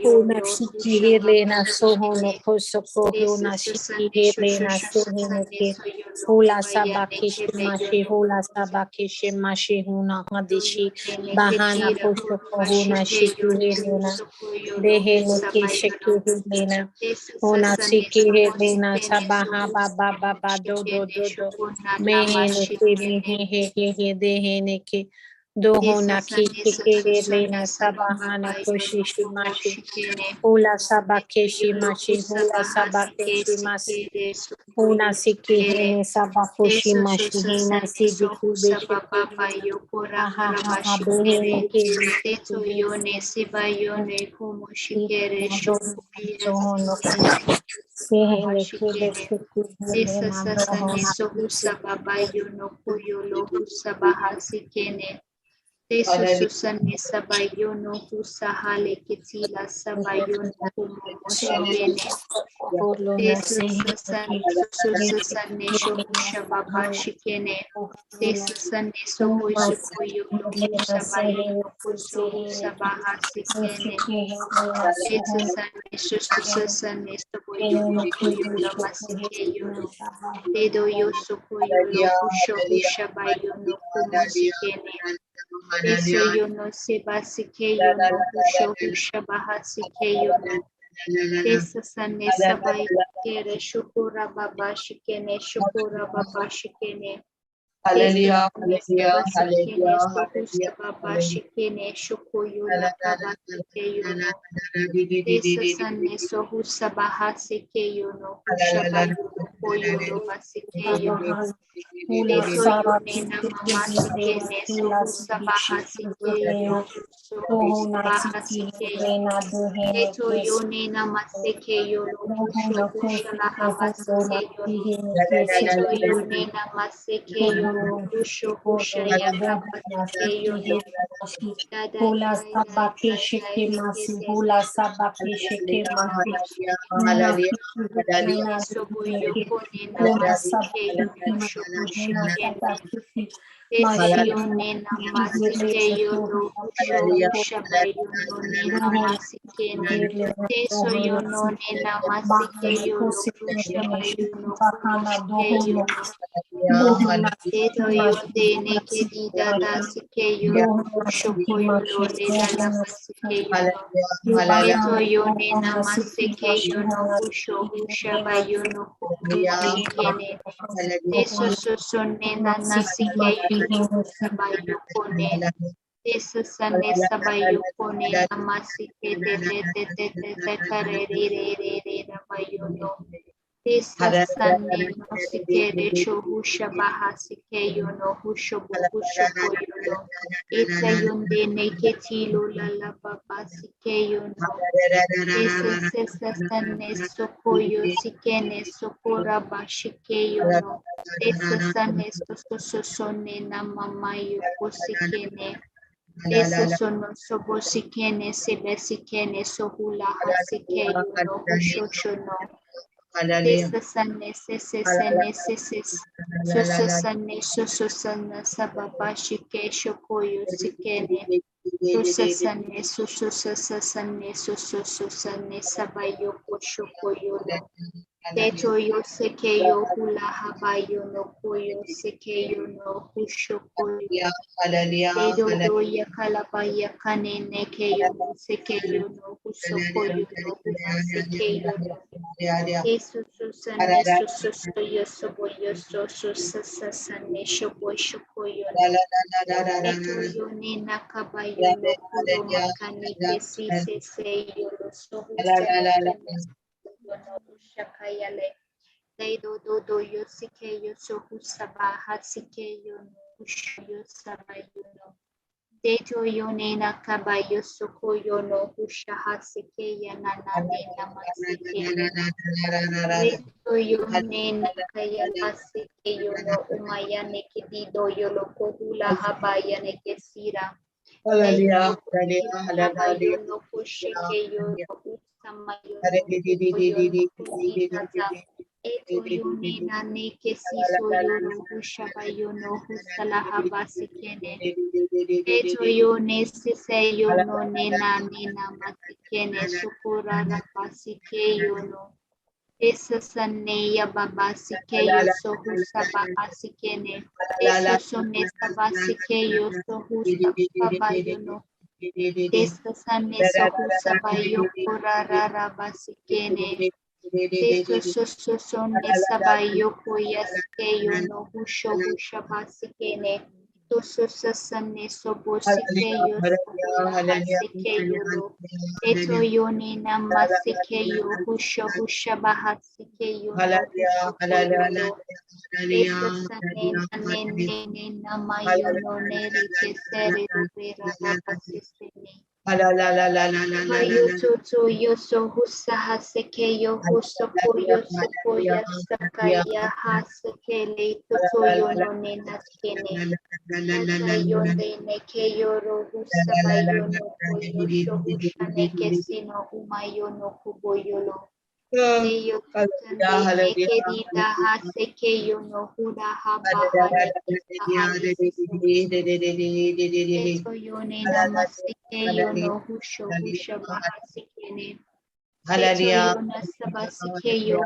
[SPEAKER 5] Hona shiki hirlena sohono kosokohona shiki hirlena sehene ke hula sabaki shimashi huna hadishi bahana kosokohona shiki hirlena dehene ki shiki hirlena hona shiki hirlena sabaha baba do mehene ke mehe dehene ke dohona ki hirlena sabahana koshishi mashi hula sabakeshi mashi hula sabakeshi mashi huna siki hene sabakoshi mashi hina sidiki beshiki ha behene ke dohono sehene ke beshiki helena dohona
[SPEAKER 4] Hallelujah, hallelujah, hallelujah, hallelujah,
[SPEAKER 5] Hula Sara Hula Sibishi Helena Dohona Siki Helena Dohene Kesi Dohona Kosi Kohona Sihine Kesi Hula Sabaki Shiki Masi Hula Sabaki Shiki Masi Hula Helena Hula Sabaki Hula Sabaki Mashi
[SPEAKER 1] Dedo yo de ne que di da da si que yo no shoko yo lo le da la basi que yo no. Dedo yo ne namase que yo no husho husha ba yo no kuku si que ne. Eso son ne nanasi que yo no husa ba yo kone. Eso sane saba yo kone namasi que te kare re na ba yo no. Esa sane no si quiere yo husha baha si que yo no husho bo husho ko yo no. Eta yonde ne que tilo la la baba si que yo no. Esa sane sokoyo si que ne sokora ba shi que yo no. Esa sane so sone na mama yo ko si que ne. Esa sono sobo si que ne sebe si que ne sohula ha si que yo no husho no. Esa sane se sane so sana sababa shike shokoyo sikene sane sane sabayo ko shokoyo no teto yo sekeyo hula habayo no koyo sekeyo no hushokoyo Dedo ya kalaba ya kane nekeyo no sekeyo no husokoyo no huma sekeyo no Eso susane suso yo sobo yo so sasane shobo shoko yo no Eto yo ne nakaba yo no kuro makane ke si se yo lo so husane yo no hushakayale do yo sike yo so husabaha sike yo no husho yo sabayo no Deto yo ne nakaba yo soko yo no hushaha sike ya nanane namasike Deto yo ne nakaya basike yo no umaya ne kidido yo lo kohula habaya ne kesira Deto no kushike yo no usama yo no kusitaza Eto yo ne nane kesiso yo no hushaba yo no husala habasike ne Eto yo ne sise yo no ne na masike ne sukura rabasike yo no. Esa sane ya babasike yo sohu sabahasike ne. Esa sone sabasike yo sohu sababa yo no. Esa sane sohu sabayo kurara rabasike ne. Esa sone sabayo koyasike yo no husho hushabasike ne. Toso sasane sobo sike yo sobola hasike yo lo. Eto yo ne nama sike yo husho hushabaha sike yo no husho koyo lo. Esa sane ne nama yo no ne rike sere rubera rabasise ne. Bayo toto yo so husa hasike yo huso koyo sokoya sakaya hasike le toto yo no ne naskene. Tata yonde ne ke yoro husaba yono koyo shohusha ne kesino umayo no kuboyolo. Teyo tutande ne ke dida ha seke yono huda ha baha ne kisaha yesisene. Teto yone namasike yono husho husha baha sikene. Teto yona sabasike yo